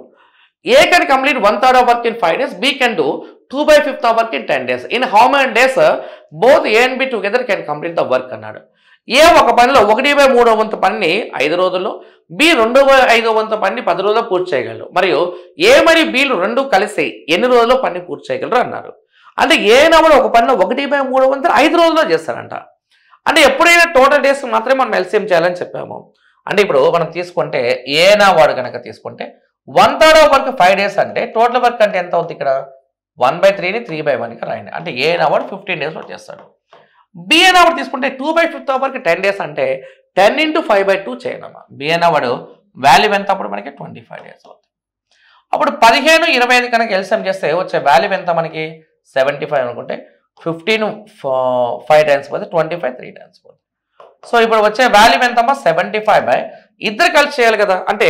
Speaker 1: A can complete 1/3 of work in 5 days. B can do 2/5 of work in 10 days. In how many days both A and B together can complete the work అన్నాడు. ఏ ఒక పనిలో 1/3 వంతు పనిని 5 రోజుల్లో, బి 2/5 వంతు పనిని 10 రోజుల్లో పూర్తి చేయగలరు. మరియు ఏ మరియు బిలు 2 కలిసి ఎన్ని రోజుల్లో పని పూర్తి చేయగలరు అన్నారు. అంటే ఏ నవలు ఒక పనిలో 1/3 వంతు 5 రోజుల్లో చేస్తారంట. అంటే ఎప్పుడైనా టోటల్ డేస్ మాత్రమే మనం ఎల్సిఎం చేయాలని చెప్పాము. అంటే ఇప్పుడు మనం తీసుకుంటే ఏనా వాడు కనుక తీసుకుంటే 1/3 ఆఫ్ వర్క్ 5 days అంటే టోటల్ వర్క్ అంటే ఎంత అవుతుంది ఇక్కడ 1/3ని 3/1కి రాయండి. అంటే ఏనా వాడు 15 days చేస్తాడు. బి అనే వాడు తీసుకుంటే 2/5 ఆఫ్ వర్క్ 10 days అంటే 10 × 5/2 చేయనమ్మా. బి అనే వాడు వాల్యూ ఎంత అప్పుడు మనకి 25 days అవుతుంది. అప్పుడు 15, 25 కనుక ఎల్సిఎం చేస్తే వచ్చే వాల్యూ ఎంత మనకి 75 అనుకుంటే 15 5 times పోతే 25 3 times పోతుంది. సో ఇప్పుడు వచ్చే వాల్యూ ఎంతమ్మా 75 ఇద్దరు కలిసి చేయాలి కదా. అంటే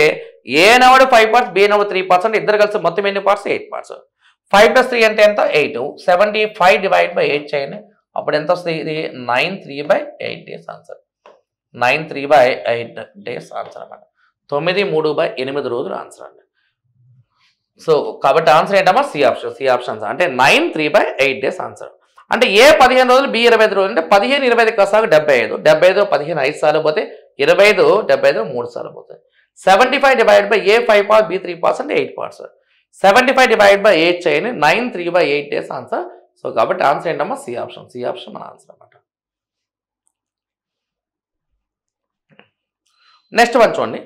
Speaker 1: ఏ అనేవాడు 5 parts, బి అనేవాడు 3 parts అంటే ఇద్దరు కలిసి మొత్తం ఎన్ని parts 8 parts. 5 + 3 అంటే ఎంత 8. 75 డివైడ్ బై 8 చేయండి. అప్పుడు ఎంత వస్తుంది ఇది 9/3/8 days ఆన్సర్. 9/3/8 days ఆన్సర్ అన్నమాట. 9/3/8 రోజులు ఆన్సర్ అండి. సో కాబట్టి ఆన్సర్ ఏంటమ్మా సి ఆప్షన్ అంటే 9/3/8 days ఆన్సర్. అంటే ఏ 15 రోజులు బి 25 రోజులు అంటే 15 25 కాసాగు 75 75 15 5 సార్లు పోతే 25 75 3 సార్లు పోతాయి. 75 divide by A 5 parts B 3 parts అంటే 8 parts. 75 డివైడ్ బై 8 చేయండి 9/3/8 days ఆన్సర్. సో కాబట్టి ఆన్సర్ ఏంటమ్మా సి ఆప్షన్ మన ఆన్సర్ అన్నమాట. నెక్స్ట్ వన్ చూడండి.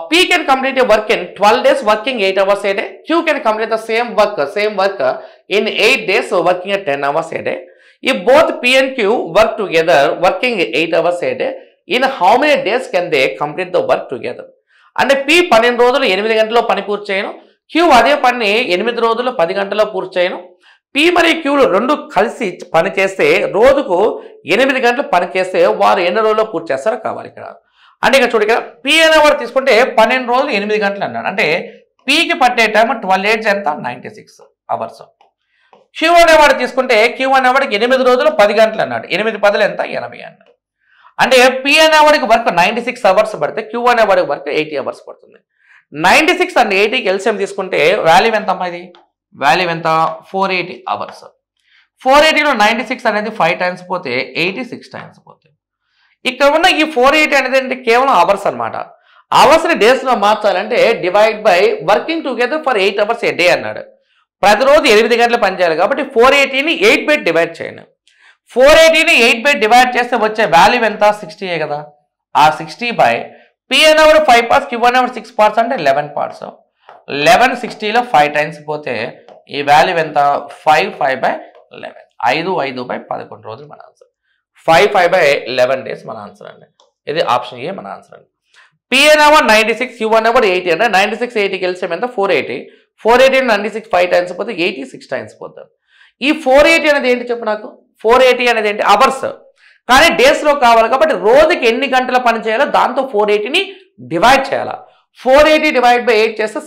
Speaker 1: P can complete a work in 12 days working 8 hours a day. Q can complete the same work in 8 days so working at 10 hours a day. If both P and Q work together working 8 hours a day, in how many days can they complete the work together? అంటే P 12 రోజులు 8 గంటల్లో పని పూర్తి చేయను, Q అదే పని 8 రోజుల్లో 10 గంటల్లో పూర్తి చేయను. P మరియు Qలు రెండు కలిసి పని చేస్తే రోజుకు 8 గంటలు పని చేస్తే వారు ఎన్ని రోజుల్లో పూర్తి చేస్తారో కావాలి ఇక్కడ. అంటే ఇక్కడ చూడు ఇక్కడ పి అనేవాడు తీసుకుంటే 12 రోజులు 8 గంటలు అన్నాడు. అంటే పికి పట్టే టైం 12 8 ఎంత 96 hours. క్యూ అనేవాడు తీసుకుంటే క్యూ అనేవాడికి 8 రోజులు 10 గంటలు అన్నాడు. 8 10 ఎంత 80 అన్నాడు. అంటే పి అనేవాడికి వర్క్ 96 hours పడితే క్యూ అనేవాడికి వర్క్ 80 hours పడుతుంది. 96 అండ్ 80కి ఎల్సిఎం తీసుకుంటే వాల్యూ ఎంత అమ్మా ఇది వాల్యూ ఎంత 480 hours. 480లో 96 అనేది 5 times పోతే 86 times పోతే ఇక్కడ ఉన్న ఈ 480 అనేది కేవలం అవర్స్ అనమాట. అవర్స్ని డేస్లో మార్చాలంటే divide by working together for 8 hours A day అన్నాడు. ప్రతిరోజు 8 గంటలు పనిచేయాలి కాబట్టి 480ని 8 డివైడ్ చేయండి. 480ని 8 డివైడ్ చేస్తే వచ్చే వాల్యూ ఎంత 60 కదా. ఆ 60 బై పి అనేవాడు 5 parts, క్యూ అనేవాడు 6 parts అంటే 11 parts. 11 60లో 5 times పోతే ఈ వాల్యూ ఎంత 5/11 5/11 రోజులు మన ఆన్సర్. 5/11 days మన ఆన్సర్ అండి. ఇది ఆప్షన్ ఏ మన ఆన్సర్ అండి. పి అనేవాడు 96, క్యూ అనేవాడు 80 అంటే 96 80కి ఎల్సిఎం ఎంత 480. 480 96 5 times పోతే 86 times పోతుంది. ఈ 480 అనేది ఏంటి చెప్పు నాకు 480 అనేది ఏంటి అవర్స్ కానీ డేస్లో కావాలి కాబట్టి రోజుకి ఎన్ని గంటల పని చేయాలో దాంతో 480ని డివైడ్ చేయాలా. 480 డివైడ్ బై 8 చేస్తే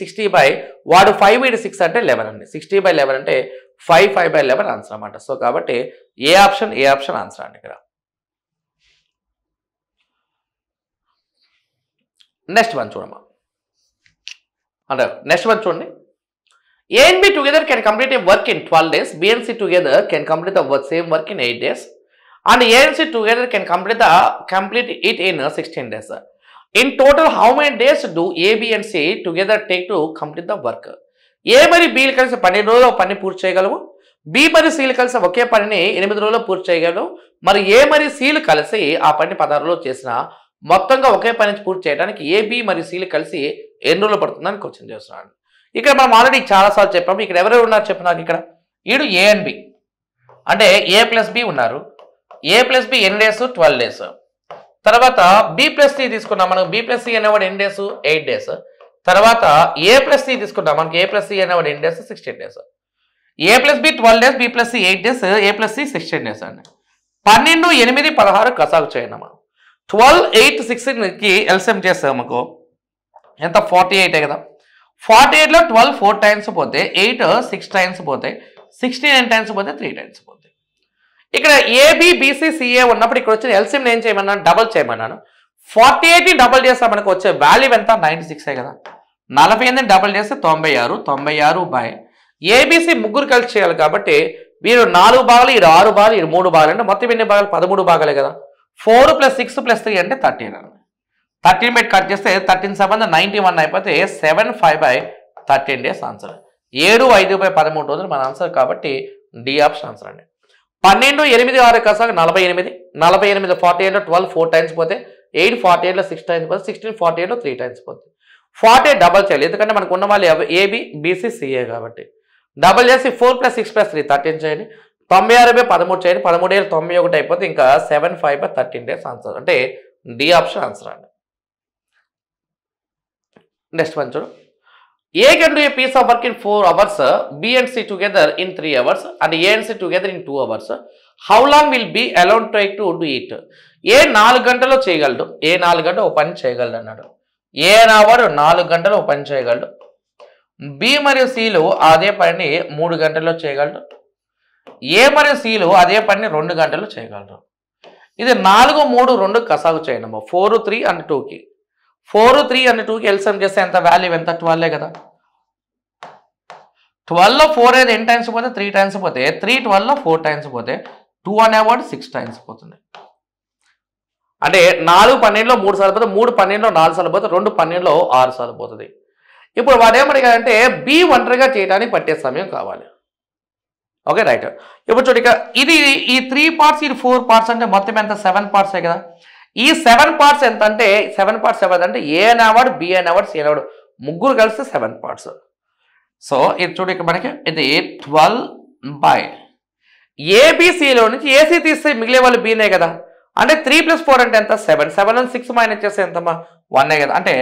Speaker 1: 60 బై వాడు 5 8 6 అంటే 11 అండి. 60/11 అంటే 5/11 ఆన్సర్ అన్నమాట. సో కాబట్టి ఏ ఆప్షన్ ఆన్సర్ అండి ఇక్కడ. నెక్స్ట్ వన్ చూడమ్మా. అంటే నెక్స్ట్ వన్ చూడండి. A and B together can complete a work in 12 days. B and C together can complete the same work in 8 days. And A and C together can complete it in 16 days. In total, how many days do A, B and C together take to complete the work? A మరియు B కలిసి 12 రోజుల్లో పని పూర్తి చేయగలవు. B మరియు C కలిసి ఒకే పనిని 8 రోజుల్లో పూర్తి చేయగలవు. మరి A మరియు C కలిసి ఆ పని 16 రోజులు చేసిన మొత్తంగా ఒకే పని పూర్తి చేయడానికి A, B మరియు C కలిసి ఎన్ని రోజులు పడుతుందని క్వశ్చన్ చేస్తున్నాను. ఇక్కడ మనం ఆల్రెడీ చాలాసార్లు చెప్పాము. ఇక్కడ ఎవరెవరు ఉన్నారు చెప్పు నాకు. ఇక్కడ ఈడు ఏ అండ్ బి అంటే A + B ఉన్నారు. A + B ఎన్ని డేస్ 12 days. తర్వాత B + C తీసుకున్నాం మనకు. B + C అనేవాడు ఎన్ని డేస్ 8 days. తర్వాత A + C తీసుకున్నాం మనకి. A + C అనేవాడు ఎన్ని days 16 days. A + B 12 days, B + C 8 days, A + C 16 days అండి. 12 8 16 కసాగు చేయండి అమ్మా. 12 8 16కి ఎల్సిఎం చేస్తాం మనకు ఎంత 48 కదా. 48లో 12 4 times పోతే 8 6 times పోతే 16 times పోతే 3 times పోతే. ఇక్కడ ఏబి బీసీ సిఏ ఉన్నప్పుడు ఇక్కడ వచ్చిన ఎల్సిఎం ఏం చేయమన్నాను డబల్ చేయమన్నాను. 48ని డబల్ చేస్తే మనకు వచ్చే వాల్యూ ఎంత 96 కదా. 48ని డబల్ చేస్తే 96 96 బై ఏబిసి ముగ్గురు కలిసి చేయాలి కాబట్టి వీరు 4 భాగాలు ఈడు 6 భాగాలు ఈడు 3 భాగాలు అంటే మొత్తం ఎన్ని భాగాలు 13 భాగాలే కదా. 4 + 6 + 3 అంటే 13 అండి. 13 పెట్టి కట్ చేస్తే 13 7 91 అయిపోతే 75/13 days ఆన్సర్. 7 5/13 రోజులు మన ఆన్సర్ కాబట్టి డి ఆప్షన్ ఆన్సర్ అండి. 12 8 6 కసాగ 48 48 48 12 4 times పోతే 848లో 6 టైమ్స్ పోతుంది, 1648లో 3 టైమ్స్ పోతుంది. 48 డబల్ చేయాలి, ఎందుకంటే మనకు ఉన్న వాళ్ళు ఏబి బీసీ సిఏ కాబట్టి. డబల్ చేసి 4 + 6 + 3 13 చేయండి. 96/13 చేయండి. 13 ఏళ్ళు 91 అయిపోతే ఇంకా 75/13 డేస్ ఆన్సర్. అంటే డి ఆప్షన్ ఆన్సర్ అండి. నెక్స్ట్ వన్ చూడు. A can do a piece of work in 4 hours, B and C together in 3 hours, and A and C together in 2 hours. How long will B allowed take to do it? A 4 గంటల్లో చేయగలడు, ఏ 4 గంటలు పని చేయగలడు అన్నాడు. ఏ అనేవాడు 4 గంటలు పని చేయగలడు. బి మరియు సిలు అదే పని 3 గంటల్లో చేయగలడు. ఏ మరియు సిలు అదే పని 2 గంటల్లో చేయగలరు. ఇది 4, 3, 2 కసాగు చేయడము. 4, 3 and 2కి 4, 3 and 2కి ఎల్సిఎం చేస్తే ఎంత వాల్యూ ఎంత 12 కదా. 12లో 4 అనేది ఎన్ని టైమ్స్ పోతే 3 టైమ్స్ పోతే 3 12లో 4 టైమ్స్ పోతే 2 అనేవాడు 6 టైమ్స్ పోతుంది. అంటే 4 12లో 3 సార్లు పోతే 3 12లో 4 సార్లు పోతే 2 12లో 6 సార్లు పోతుంది. ఇప్పుడు వాడు ఏమడిగాడంటే బి ఒంటరిగా చేయడానికి పట్టే సమయం కావాలి. Okay right. ఇప్పుడు చూడు, ఇక ఇది ఈ 3 పార్ట్స్, ఇది 4 పార్ట్స్ అంటే మొత్తం ఎంత 7 పార్ట్సే కదా. ఈ 7 పార్ట్స్ ఎంత అంటే 7 పార్ట్స్ అంటే ఏ అనేవాడు బి అనేవాడు సి అనేవాడు ముగ్గురు కలిస్తే 7 పార్ట్స్. సో ఇది చూడు, ఇక మనకి ఇది 12 ఏబిసిలో నుంచి ఏసీ తీస్తే మిగిలే వాళ్ళు బీనే కదా. అంటే 3 + 4 అంటే ఎంత 7. 7 నుంచి 6 మైనస్ చేస్తే ఎంతమ్మా 1 కదా. అంటే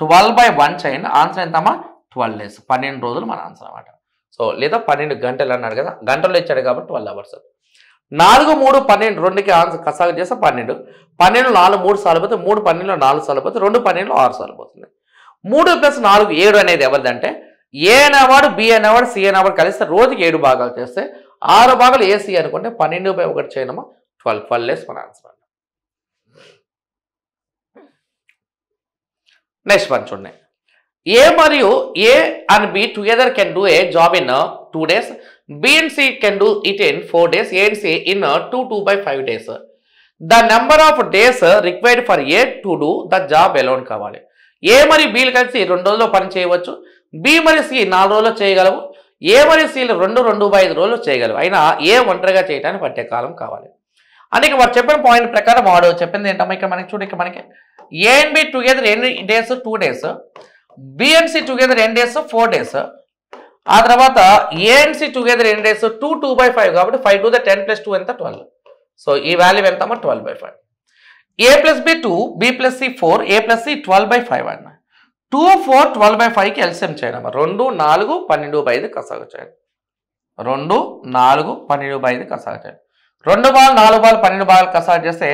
Speaker 1: 12/1 చేయండి. ఆన్సర్ ఎంతమ్మా 12 డేస్, 12 రోజులు మన ఆన్సర్ అన్నమాట. సో లేదా 12 గంటలు అన్నాడు కదా, గంటల్లో ఇచ్చాడు కాబట్టి 12 అవర్స్. 4, 3, 12 2కి ఆన్సర్ కసాగు చేస్తే 12. 12 4 3 సార్లు పోతే 3 12లో 4 సార్లు పోతే 2 12లో 6 సార్లు పోతుంది. 3 + 4 7 అనేది ఎవరిదంటే ఏ అనేవాడు బి అనేవాడు సి అనేవాడు కలిస్తే రోజుకి 7 భాగాలు చేస్తే 6 భాగాలు ఏసీ అనుకుంటే 12/1 చేయడమా 12 డేస్ మన ఆన్సర్. నెక్స్ట్ వన్ చూడండి. ఏ మరియు A and B together can do a job in 2 days. B and C can do it in 4 days. A and C in 2/5 days. The number of days required for A to do the job alone కావాలి. ఏ మరియు బీలు కలిసి 2 రోజుల్లో పని చేయవచ్చు. బి మరియు సి 4 రోజుల్లో చేయగలవు. ఏ మరియు సిలు 2/5 రోజుల్లో చేయగలవు. అయినా ఏ ఒంటరిగా చేయడానికి పట్టే కాలం కావాలి. అందుకే వాడు చెప్పిన పాయింట్ ప్రకారం వాడు చెప్పింది ఏంటమ్మా, ఇక్కడ మనకి చూడు, ఇక్కడ మనకి ఏ అండ్ బి టుగెదర్ ఎన్ని days 2 days. B and C together ఎన్ని డేస్ 4 days. ఆ తర్వాత ఏ అండ్ సి టుగెదర్ ఎన్ని డేస్ 2/5 కాబట్టి 5 to the 10 + 2 ఎంత 12. సో ఈ వాల్యూ ఎంతమ్మా 12/5. ఏ + బి 2, బి + సి 4, ఏ + సి 12/5 అన్న. 2, 4, 12/5కి ఎల్సిఎం చేయడం. 2, 4, 12/5 కసాగు చేయండి. 2, 4, 12/5 కసాగు చేయండి. 2 బాల్ 4 బాల్ 12 బాల్ కసాగు చేస్తే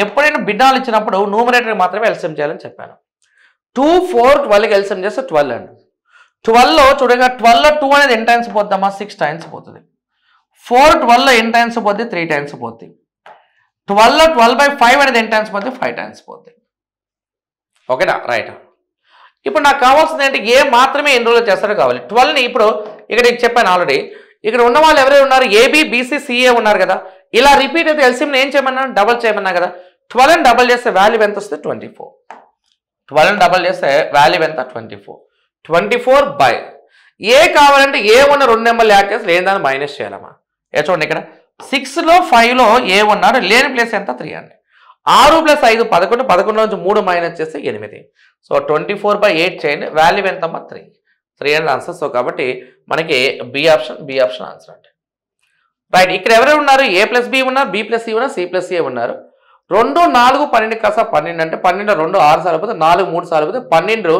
Speaker 1: ఎప్పుడైనా బిడ్డాలు ఇచ్చినప్పుడు న్యూమరేటర్ మాత్రమే ఎల్సిఎం చేయాలని చెప్పాను. 2, 4, 12కి ఎల్సిఎం చేస్తే 12 అండి. 12లో చూడగా 12లో 2 అనేది ఎన్ని టైమ్స్ పోద్దమ్మా 6 టైమ్స్ పోతుంది. 4 12లో ఎన్ని టైమ్స్ పోద్ది 3 టైమ్స్ పోద్ది. 12లో 12/5 అనేది ఎన్ని టైమ్స్ పోద్ది 5 టైమ్స్ పోద్ది. ఓకేనా రైట్. ఇప్పుడు నాకు కావాల్సింది ఏంటి, ఏ మాత్రమే ఎన్ని రోజులు చేస్తారో కావాలి. 12ని ఇప్పుడు ఇక్కడ చెప్పాను ఆల్రెడీ. ఇక్కడ ఉన్న వాళ్ళు ఎవరైనా ఉన్నారు, ఏబి బీసీ సిఏ ఉన్నారు కదా. ఇలా రిపీట్ అయితే ఎల్సిఎంని ఏం చేయమన్నా డబల్ చేయమన్నా కదా. 12ని డబల్ చేస్తే వాల్యూ ఎంత వస్తుంది 24. 12ని డబల్ చేస్తే వాల్యూ ఎంత 24. 24 ఏ కావాలంటే ఏ ఉన్న 2 నెంబర్లు యాడ్ చేసి లేని దాన్ని మైనస్ చేయాలమ్మా. చూడండి ఇక్కడ 6లో 5లో ఏ ఉన్నాడు, లేని ప్లేస్ ఎంత 3 అండి. 6 + 5 11, 11లో నుంచి 3 మైనస్ చేస్తే 8. సో 24/8 చేయండి. వాల్యూ ఎంతమ్మా 3 అని ఆన్సర్. సో కాబట్టి మనకి బి ఆప్షన్ ఆన్సర్ అంటే రైట్. ఇక్కడ ఎవరెవరు ఉన్నారు, ఏ + బి ఉన్నారు, బి + సి ఉన్నారు, సి + ఏ ఉన్నారు. 2, 4, 12 కాసా 12 అంటే 12లో 2 6 సార్లు పోతే 4 3 సార్లు పోతే 12లో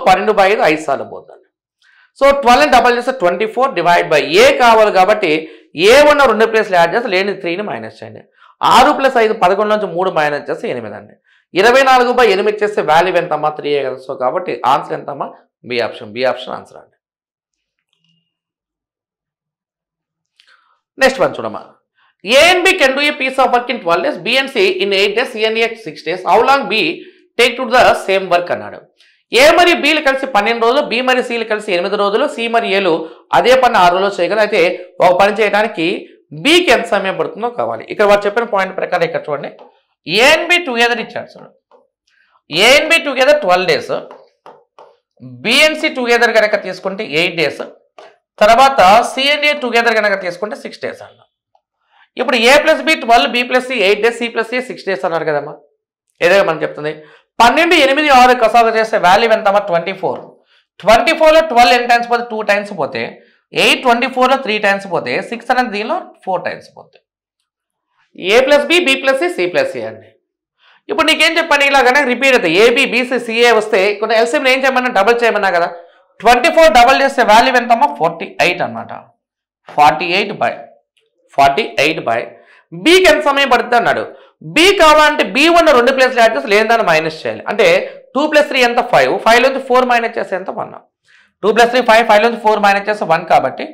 Speaker 1: 12/5 5 సార్లు పోతుంది. సో 12ని డబల్ చేస్తే 24 ఏ కావాలి కాబట్టి ఏ ఉన్న 2 ప్లేస్లు యాడ్ చేస్తే లేని 3ని మైనస్ చేయండి. 6 + 5 11 నుంచి 3 మైనస్ చేస్తే 8 అండి. 24/8 చేస్తే వాల్యూ ఎంతమ్మా 3 కదా. సో కాబట్టి ఆన్సర్ ఎంతమ్మా బి ఆప్షన్ ఆన్సర్ అండి. నెక్స్ట్ వన్ చూడమ్మా. A and B can do a piece of work in 12 days. B and C in 8 days. C and A 6 days. How long B take to the same work అన్నాడు. ఏ మరియు బీలు కలిసి 12 రోజులు, బి మరియు సిలు కలిసి 8 రోజులు, సి మరియు ఏలు అదే పని 6 రోజులు చేయగలరు. అయితే ఒక పని చేయడానికి బికి ఎంత సమయం పడుతుందో కావాలి. ఇక్కడ వారు చెప్పిన పాయింట్ ప్రకారం ఇక్కడ చూడండి. ఏ అండ్ బి టుగెదర్ ఇచ్చాడు చూడండి. A and B together 12 days. B and C together కనుక తీసుకుంటే 8 days. తర్వాత సి అండ్ ఏ టుగెదర్ కనుక తీసుకుంటే 6 days అన్న. ఇప్పుడు A + B 12, B + C 8 days, C + A 6 days అన్నారు కదమ్మా. ఏదైనా మనం చెప్తుంది 12, 8, 6 కసాగ చేస్తే వాల్యూ ఎంతమ్మా 24. 24లో 12 ఎన్ని టైమ్స్ పోతే 2 టైమ్స్ పోతే 8 24లో 3 టైమ్స్ పోతే 6 అనేది దీనిలో 4 టైమ్స్ పోతే a plus B B plus C C plus C అండి. ఇప్పుడు నీకేం చెప్పండి ఇలాగనే రిపీట్ అవుతాయి ఏబి బీసీ సిఏ వస్తే కొన్ని ఎల్సిఎం ఏం చేయమన్నా డబుల్ చేయమన్నా కదా 24 డబుల్ చేస్తే వాల్యూ ఎంతమ్మా 48 అనమాట. 48/48 బీకి ఎంత సమయం పడుతుంది అన్నాడు. బి కావాలంటే బి ఉన్న 2 ప్లేస్లు యాడ్ చేసి లేని దాన్ని మైనస్ చేయాలి. అంటే 2 + 3 ఎంత 5, 5లోంచి 4 మైనస్ చేస్తే ఎంత 1. 2 + 3 5, 5లోంచి 4 మైనస్ చేస్తే 1 కాబట్టి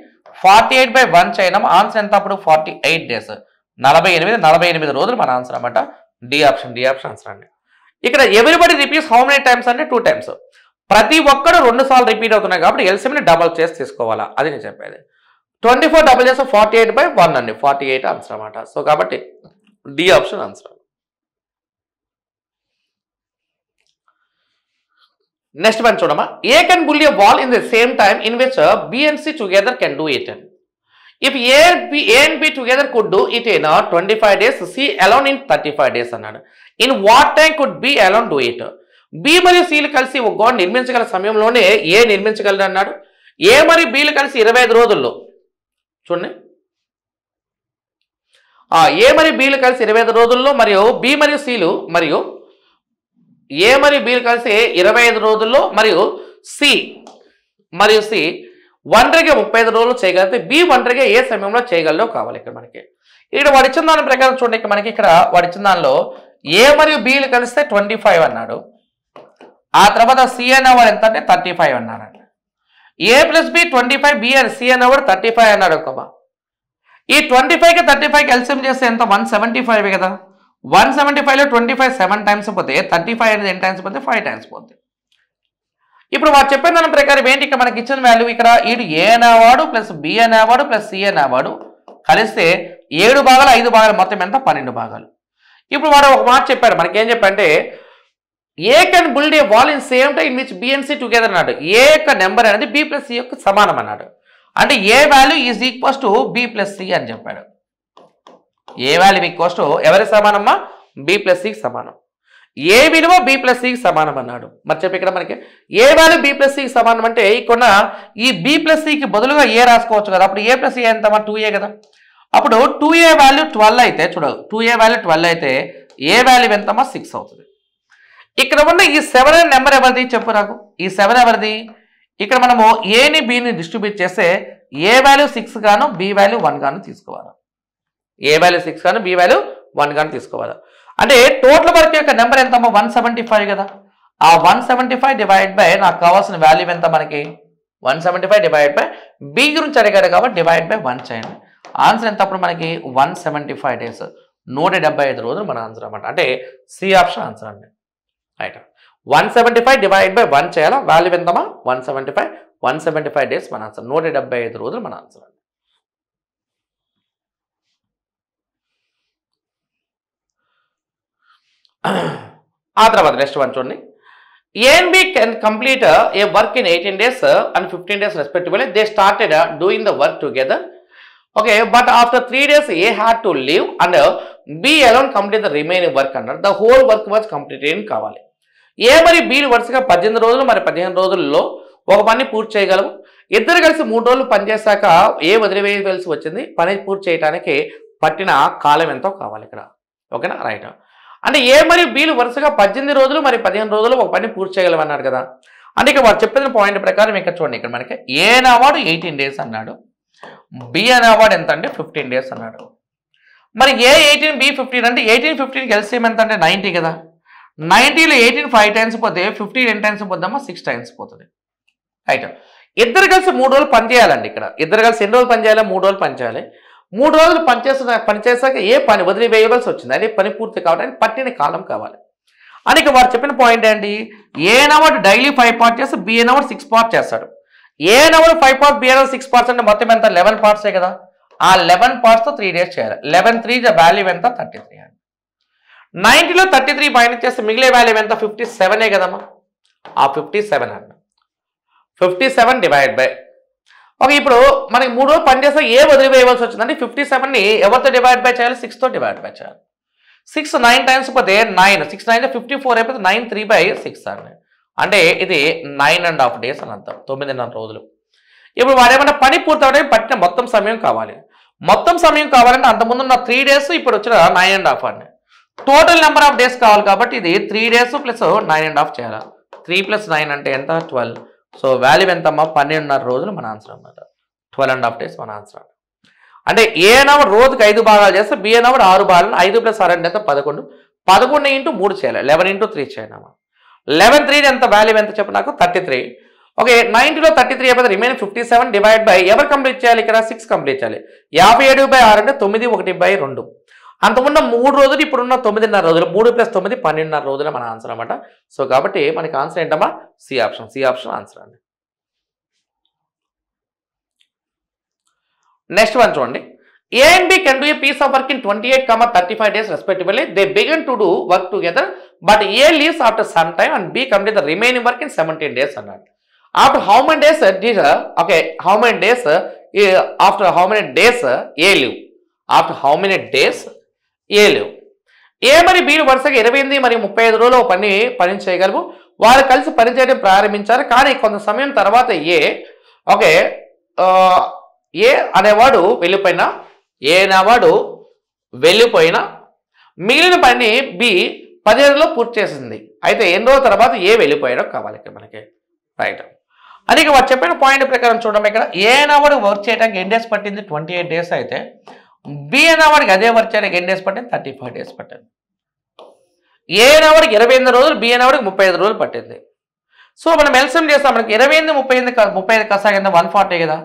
Speaker 1: 48/1 చేయడం ఆన్సర్ ఎంత అప్పుడు 48 డేస్ 48 రోజులు మన ఆన్సర్ అనమాట. డి ఆప్షన్ ఆన్సర్ అండి. ఇక్కడ everybody repeats how many times అంటే 2 టైమ్స్. ప్రతి ఒక్కరు 2 సార్లు రిపీట్ అవుతున్నాయి కాబట్టి ఎల్సిఎంని డబల్ చేసి తీసుకోవాలా అది నేను చెప్పేది. 24 డబుల్ చేస్తే 48/1 అండి 48 ఆన్సర్ అనమాట. సో కాబట్టి D option answer. Next one చూడమా A can build a wall in the same time in which B and C together can do it. If A and B together could do it in 25 days, C alone in 35 days అన్నాడు. In what time could B alone do it. B మరియు సిలు కలిసి ఒక గోడ నిర్మించగల సమయంలోనే ఏ నిర్మించగలరు అన్నాడు. ఏ మరియు బిలు కలిసి 25 రోజుల్లో చూడండి ఏ మరియు బిలు కలిసి 25 రోజుల్లో మరియు బి మరియు సిలు మరియు ఏ మరియు బిలు కలిసి 25 రోజుల్లో మరియు సి ఒంటరిగా 35 రోజులు చేయగలిగితే బి ఒంటరిగా ఏ సమయంలో చేయగలరో కావాలి. ఇక్కడ మనకి ఇక్కడ వాడు ఇచ్చిన దాని ప్రకారం చూడండి ఇక్కడ మనకి ఇక్కడ వాడు ఇచ్చిన దానిలో ఏ మరియు బిలు కలిస్తే 25 అన్నాడు. ఆ తర్వాత సి అనేవాడు ఎంత అంటే 35 అన్నాడు. ఏ ప్లస్ బి 25 బి అని సి అనేవాడు 35 అన్నాడు. ఒక ఈ 25కి 35కి ఎల్సిఎం చేస్తే ఎంత 175 కదా. 175లో 25 7 టైమ్స్ పోతే 35 అనేది ఎన్ని టైమ్స్ పోతే 5 టైమ్స్ పోతే. ఇప్పుడు వాడు చెప్పిన దాని ప్రకారం ఏంటి ఇక్కడ మనకి ఇచ్చిన వాల్యూ ఇక్కడ ఈడు ఏ అనేవాడు ప్లస్ బి అనేవాడు ప్లస్ సి అనేవాడు కలిస్తే 7 భాగాలు 5 భాగాలు మొత్తం ఎంత 12 భాగాలు. ఇప్పుడు వాడు ఒక మాట చెప్పాడు మనకి ఏం చెప్పంటే A can build a wall in same time in which B and C together అన్నాడు. ఏ యొక్క నెంబర్ అనేది బి ప్లస్ సి యొక్క సమానం అన్నాడు. అంటే A value is equals to B plus C అని చెప్పాడు. ఏ వాల్యూ ఈక్వల్స్ టు ఎవరి సమానమ్మా బి ప్లస్ సికి సమానం. ఏ విలువ బి ప్లస్ సికి సమానం అన్నాడు. మరి చెప్పి ఇక్కడ మనకి ఏ వాల్యూ బి ప్లస్ సికి సమానం అంటే ఇక్కడ ఈ బి ప్లస్ సికి బదులుగా ఏ రాసుకోవచ్చు కదా. అప్పుడు ఏ ప్లస్ ఏ ఎంతమా 2a కదా. అప్పుడు 2a వాల్యూ 12 అయితే చూడు 2a వాల్యూ 12 అయితే ఏ వాల్యూ ఎంతమా 6 అవుతుంది. ఇక్కడ ఉన్న ఈ 7 అనే నెంబర్ ఎవరిది చెప్పు నాకు. ఈ 7 ఎవరిది. ఇక్కడ మనము ఏని బిని డిస్ట్రిబ్యూట్ చేస్తే ఏ వాల్యూ 6 గాను బి వాల్యూ 1 గాను తీసుకోవాలి. ఏ వాల్యూ 6 గాను బి వాల్యూ 1 గాను తీసుకోవాలి. అంటే టోటల్ వర్క్ యొక్క నెంబర్ ఎంతమ్మా 175 కదా. ఆ 175 డివైడ్ బై నాకు కావాల్సిన వాల్యూ ఎంత మనకి 175 డివైడ్ బై బి గురించి అడిగాడు కాబట్టి డివైడ్ బై 1 చేయండి. ఆన్సర్ ఎంత అప్పుడు మనకి 175 డేస్ 175 రోజులు మన ఆన్సర్ అన్నమాట. అంటే సి ఆప్షన్ ఆన్సర్ అండి. రైట్ 175 డివైడ్ బై 1 చేయాలా వాల్యూ ఎంతమా 175 డేస్ మన ఆన్సర్ 175 రోజులు మన ఆన్సర్ అండి. ఆ తర్వాత నెక్స్ట్ వన్ చూడండి A and B can complete a work in 18 days and 15 days respectively. They started doing the work together. Okay, but after 3 days A had to leave and B alone completed the remaining work అన్నారు. The whole work was completed in కావాలి. ఏ మరి బీలు వరుసగా 18 రోజులు మరి 15 రోజుల్లో ఒక పని పూర్తి చేయగలవు. ఇద్దరు కలిసి 3 రోజులు పనిచేశాక ఏ వదిలివేయవలసి వచ్చింది. పని పూర్తి చేయడానికి పట్టిన కాలం ఎంతో కావాలి ఇక్కడ. ఓకేనా రైట్. అంటే ఏ మరియు బీలు వరుసగా 18 రోజులు మరి 15 రోజులు ఒక పని పూర్తి చేయగలమన్నాడు కదా. అంటే ఇక్కడ వాడు చెప్పిన పాయింట్ ప్రకారం ఇక్కడ చూడండి ఇక్కడ మనకి ఏ అనేవాడు 18 days అన్నాడు. బి అనేవాడు ఎంత అంటే 15 days అన్నాడు. మరి ఏ 18 బి 15 అంటే 18 15కి ఎల్సిఎం ఎంత అంటే 90 కదా. 90లో 18 5 టైమ్స్ పోతే 15 ఎన్ని టైమ్స్ పోద్దామా 6 టైమ్స్ పోతుంది. రైట్. ఇద్దరు కలిసి 3 రోజులు పని చేయాలండి. ఇక్కడ ఇద్దరు కలిసి ఎన్ని రోజులు పని చేయాలి 3 రోజులు పని చేయాలి. 3 రోజులు పనిచేసాక ఏ పని వదిలివేయవలసి వచ్చింది అదే పని పూర్తి కావడానికి పట్టిన కాలం కావాలి. అని ఇక వారు చెప్పిన పాయింట్ ఏంటి ఏ అనేవాడు డైలీ 5 parts చేస్తే బి అనేవాడు 6 parts చేస్తాడు. ఏ అనేవాడు 5 parts బి అనేవాడు 6 parts అంటే మొత్తం ఎంత 11 partsే కదా. ఆ 11 partsతో 3 days చేయాలి. 11 3 వాల్యూ ఎంత 33 అండి. 90లో 33 మైనస్ చేస్తే మిగిలే వాల్యూ ఎంత 57ఏ కదమ్మా. ఆ 57 అండి 57 డివైడ్ బై ఓకే. ఇప్పుడు మనకి 3 రోజులు పనిచేస్తే ఏ వదిలివేయవలసి వచ్చిందంటే 57ని ఎవరితో డివైడ్ బై చేయాలి 6తో డివైడ్ బై చేయాలి. 6 9 టైమ్స్ పోతే 9 6 9 54 అయిపోతే 9 3/6 అండి. అంటే ఇది 9.5 డేస్ అని అర్థం, 9.5 రోజులు. ఇప్పుడు వాడేమన్నా పని పూర్తవడానికి పట్టిన మొత్తం సమయం కావాలి. మొత్తం సమయం కావాలంటే అంతకుముందు ఉన్న 3 డేస్ ఇప్పుడు వచ్చిన 9.5 అండి. టోటల్ నెంబర్ ఆఫ్ డేస్ కావాలి కాబట్టి ఇది 3 డేస్ ప్లస్ 9.5 చేయాలి. 3 + 9 అంటే ఎంత 12. సో వాల్యూ ఎంతమ్మా 12.5 రోజులు మన ఆన్సర్ అన్నమాట. 12.5 డేస్ మన ఆన్సర్. అంటే ఏ అవర్ రోజుకి 5 భాగాలు చేస్తే బి అవర్ 6 భాగాలు. 5 + 6 అంటే 11. 11 × 3 చేయాలి. 11 × 3 చేయాలమ్మా. 11 3 ఎంత వాల్యూ ఎంత చెప్పు నాకు 33. ఓకే 90లో 33 అయిపోతే రిమైనింగ్ 57 డివైడ్ బై ఎవరు కంప్లీట్ చేయాలి ఇక్కడ 6 కంప్లీట్ చేయాలి. 57/6 అంటే 9 1/2. అంతకుమున్న 3 రోజులు ఇప్పుడున్న 9.5 రోజులు. 3 + 9 12.5 రోజులు మన ఆన్సర్ అనమాట. సో కాబట్టి మనకి ఆన్సర్ ఏంటమ్మా C option. C option answer అండి. నెక్స్ట్ వన్ చూడండి. A and B can do a piece of work in 28, 35 days respectively. They begin to do work together, but A leaves after some time and B complete the remaining work in 17 days అన్నాడు. After how many days how many days after how many days A leave? After how many days A leave? A మరియు B వరుసగా 28 మరియు 35 రోజులు పని చేయగలవు. వారు కలిసి పనిచేయడం ప్రారంభించారు. కానీ కొంత సమయం తర్వాత ఏ అనేవాడు వెళ్ళిపోయినా మిగిలిన పని బి 10 రోజుల్లో పూర్తి చేసింది. అయితే ఎన్ని రోజుల తర్వాత ఏ వెళ్ళిపోయాడో కావాలి మనకి. రైట్ అని వాడు చెప్పిన పాయింట్ ప్రకారం చూడడం ఇక్కడ ఏ అనేవాడు వర్క్ చేయడానికి ఎన్ని డేస్ పట్టింది 28 డేస్ అయితే బి అనేవాడికి అదే వర్క్ చేయడానికి ఎన్ని డేస్ పట్టింది 35 డేస్ పట్టింది. ఏ అనేవాడికి 28 రోజులు బి అనేవాడికి 35 రోజులు పట్టింది. సో మనం ఎల్సిఎం చేస్తాం. మనకి 28 35 కసాగిందా 140 కదా.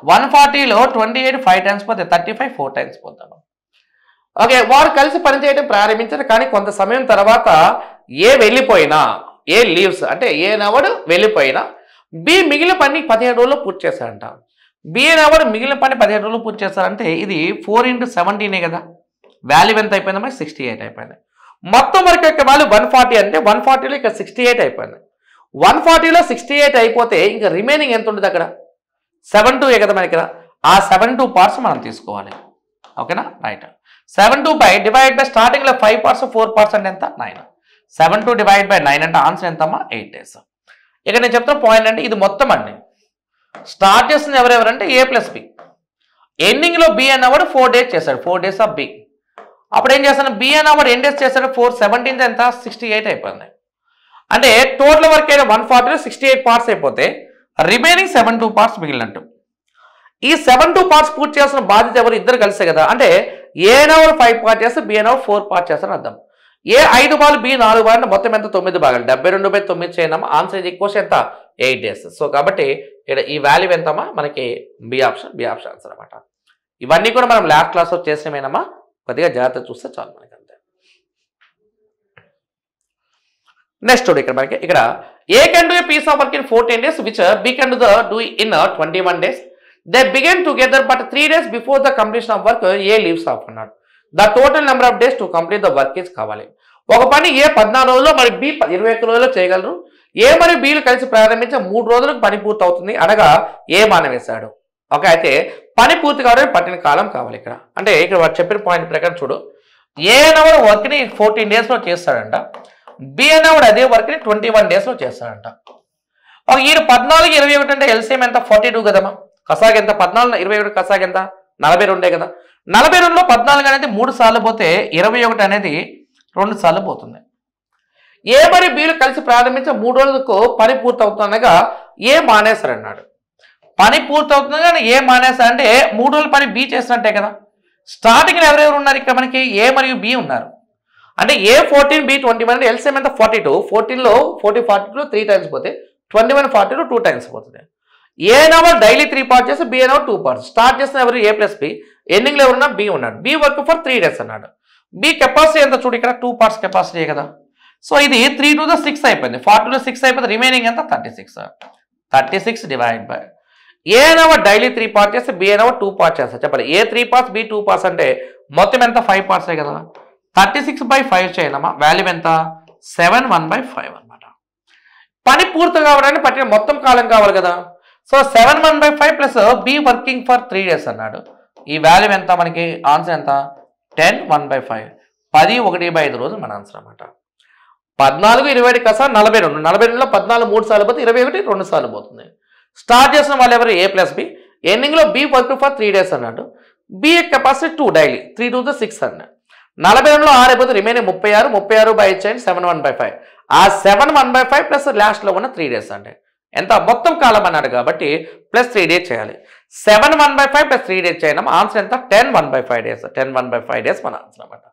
Speaker 1: 140లో 28 5 టైమ్స్ పోతే 35 4 టైమ్స్ పోతాం. ఓకే వారు కలిసి పనిచేయడం ప్రారంభించారు. కానీ కొంత సమయం తర్వాత ఏ వెళ్ళిపోయినా ఏ లీవ్స్ అంటే ఏ అనేవాడు వెళ్ళిపోయినా బి మిగిలిన పని 17 రోజుల్లో పూర్తి చేశారంట. బి అనేవాడు మిగిలిన పని 17 రోజులు పూర్తి చేస్తారంటే ఇది 4 × 17 కదా. వాల్యూ ఎంత అయిపోయింది మరి 68 అయిపోయింది. మొత్తం వరకు యొక్క వాల్యూ 140 అంటే 140లో ఇక్కడ 68 అయిపోయింది. 140లో 68 అయిపోతే ఇంకా రిమైనింగ్ ఎంత ఉంటుంది అక్కడ 72 కదా మనకి. ఆ 72 పార్ట్స్ మనం తీసుకోవాలి. ఓకేనా రైట్. 72 డివైడ్ బై స్టార్టింగ్లో 5 పార్ట్స్ 4 పార్ట్స్ అంటే ఎంత 9. 72 డివైడ్ బై 9 అంటే ఆన్సర్ ఎంతమ్మా 8 డేస్. ఇక నేను చెప్తున్న పాయింట్ అంటే ఇది మొత్తం అండి. స్టార్ట్ చేస్తుంది ఎవరెవరంటే ఏ ప్లస్ బి. ఎండింగ్లో బి అన్నవాడు 4 డేస్ చేశాడు. 4 డేస్ ఆఫ్ బి. అప్పుడు ఏం చేస్తాను బి అన్నవాడు ఎన్ని డేస్ చేశాడు 4 17 ఎంత 68 అయిపోయింది. అంటే టోటల్ వర్క్ అయిన 140లో 68 పార్ట్స్ అయిపోతే రిమైనింగ్ 72 పార్ట్స్ మిగిలినట్టు. ఈ 72 పార్ట్స్ పూర్తి చేసిన బాధ్యత ఎవరు ఇద్దరు కలిసే కదా. అంటే ఏ నవర్ 5 పార్ట్ చేస్తే బి నవర్ 4 పార్ట్ చేస్తారని అర్థం. ఏ 5 భాగాలు బి 4 భాగాలు మొత్తం ఎంత 9 భాగాలు 72/9 చేయనమ్మా. ఆన్సర్ ఇది ఈక్వల్స్ ఎంత 8 డేస్. సో కాబట్టి ఇక్కడ ఈ వాల్యూ ఎంతమ్మా మనకి బి ఆప్షన్ ఆన్సర్ అనమాట. ఇవన్నీ కూడా మనం ల్యాబ్ క్లాస్లో చేసినమేనమ్మా. కొద్దిగా జాగ్రత్త చూస్తే చాలు మనకి అంతే. నెక్స్ట్ ఇక్కడ మనకి ఇక్కడ A can do a piece of work in 14 days which B can do in 21 days. They begin together but 3 days before the completion of work A leaves off అన్నాడు. The total number of days to complete the work is కావాలి. ఒక పని ఏ 14 రోజుల్లో మరి బి 21 రోజుల్లో చేయగలరు. ఏ మరియు బీలు కలిసి ప్రారంభించి 3 రోజులకు పని పూర్తి అవుతుంది అనగా ఏ మానవేశాడు. ఓకే అయితే పని పూర్తి కావడానికి పట్టిన కాలం కావాలి ఇక్కడ. అంటే ఇక్కడ వాడు చెప్పిన పాయింట్ ప్రకారం చూడు. ఏ అనేవాడు వర్క్ని 14 daysలో చేస్తాడంట. బి అనేవాడు అదే వర్క్ని 21 daysలో చేస్తాడంట. ఈయన 14 21 అంటే ఎల్సిఎం ఎంత 42 కదమ్మా. కసాగ్ ఎంత 14 21 కసాగ్ ఎంత 42 కదా. 42లో 14 అనేది 3 సార్లు పోతే 21 అనేది 2 సార్లు పోతుంది. ఏ మరి బీలు కలిసి ప్రారంభించి 3 రోజులకు పని పూర్తి అవుతుందనగా ఏ మానేశారన్నాడు. పని పూర్తి అవుతుంది కానీ ఏ మానేశారంటే 3 రోజుల పని బి చేసినట్టే కదా. స్టార్టింగ్ ఎవరెవరు ఉన్నారు ఇక్కడ మనకి ఏ మరియు బి ఉన్నారు. అంటే ఏ 14 బి 21 అంటే ఎల్సిఎం ఎంత 42. 14లో 40 42 3 టైమ్స్ పోతే 21 40 2 టైమ్స్ పోతుంది. ఏ నెంబర్ డైలీ 3 పార్ట్స్ చేస్తే బి నెంబర్ 2 పార్ట్స్. స్టార్ట్ చేసిన ఎవరు ఏ ప్లస్ బి. ఎండింగ్లో ఎవరున్నా బి ఉన్నాడు. బి వర్క్ ఫర్ 3 days అన్నాడు. బి కెపాసిటీ ఎంత చూడు ఇక్కడ 2 పార్ట్స్ కెపాసిటీ కదా. సో ఇది 3 to the 6 అయిపోయింది. 40 to 6 అయిపోతే రిమైనింగ్ ఎంత 36 divide by A number daily 3 parts చేస్తే బి నెంబర్ 2 పార్ట్స్ చేస్తారు. చెప్పాలి ఏ 3 పార్ట్స్ బి 2 పార్ట్స్ అంటే మొత్తం ఎంత 5 పార్ట్సే కదా. 36/5 చేయనమ్మా. వాల్యూ ఎంత 7 1/5 అనమాట. పని పూర్తి కావడానికి పట్టిన మొత్తం కాలం కావాలి కదా. So 7 1/5 plus be working for 3 days అన్నాడు. ఈ వాల్యూ ఎంత మనకి ఆన్సర్ ఎంత 10 1/5. 10 1/5 రోజులు మన ఆన్సర్ అనమాట. 14 21 కసా 42. 42లో 14 3 సార్లు పోతే 21 2 సార్లు పోతుంది. స్టార్ట్ చేసిన వాళ్ళు ఎవరు A ప్లస్ బి. ఎండింగ్లో బి వర్క్ ఫర్ 3 days అన్నాడు. బి కెపాసిటీ 2 డైలీ 3 2 6 అన్నాడు. 42లో 6 అయిపోతే రిమైనింగ్ 36 36 బై చేయండి 7 1/5. ఆ 7 1/5 ప్లస్ లాస్ట్లో ఉన్న 3 days అంటే ఎంత మొత్తం కాలం అన్నాడు కాబట్టి ప్లస్ 3 days చేయాలి. 7 1/5 ప్లస్ 3 days చేయడం ఆన్సర్ ఎంత 10 1/5 days. 10 1/5 days మన ఆన్సర్ అన్నమాట.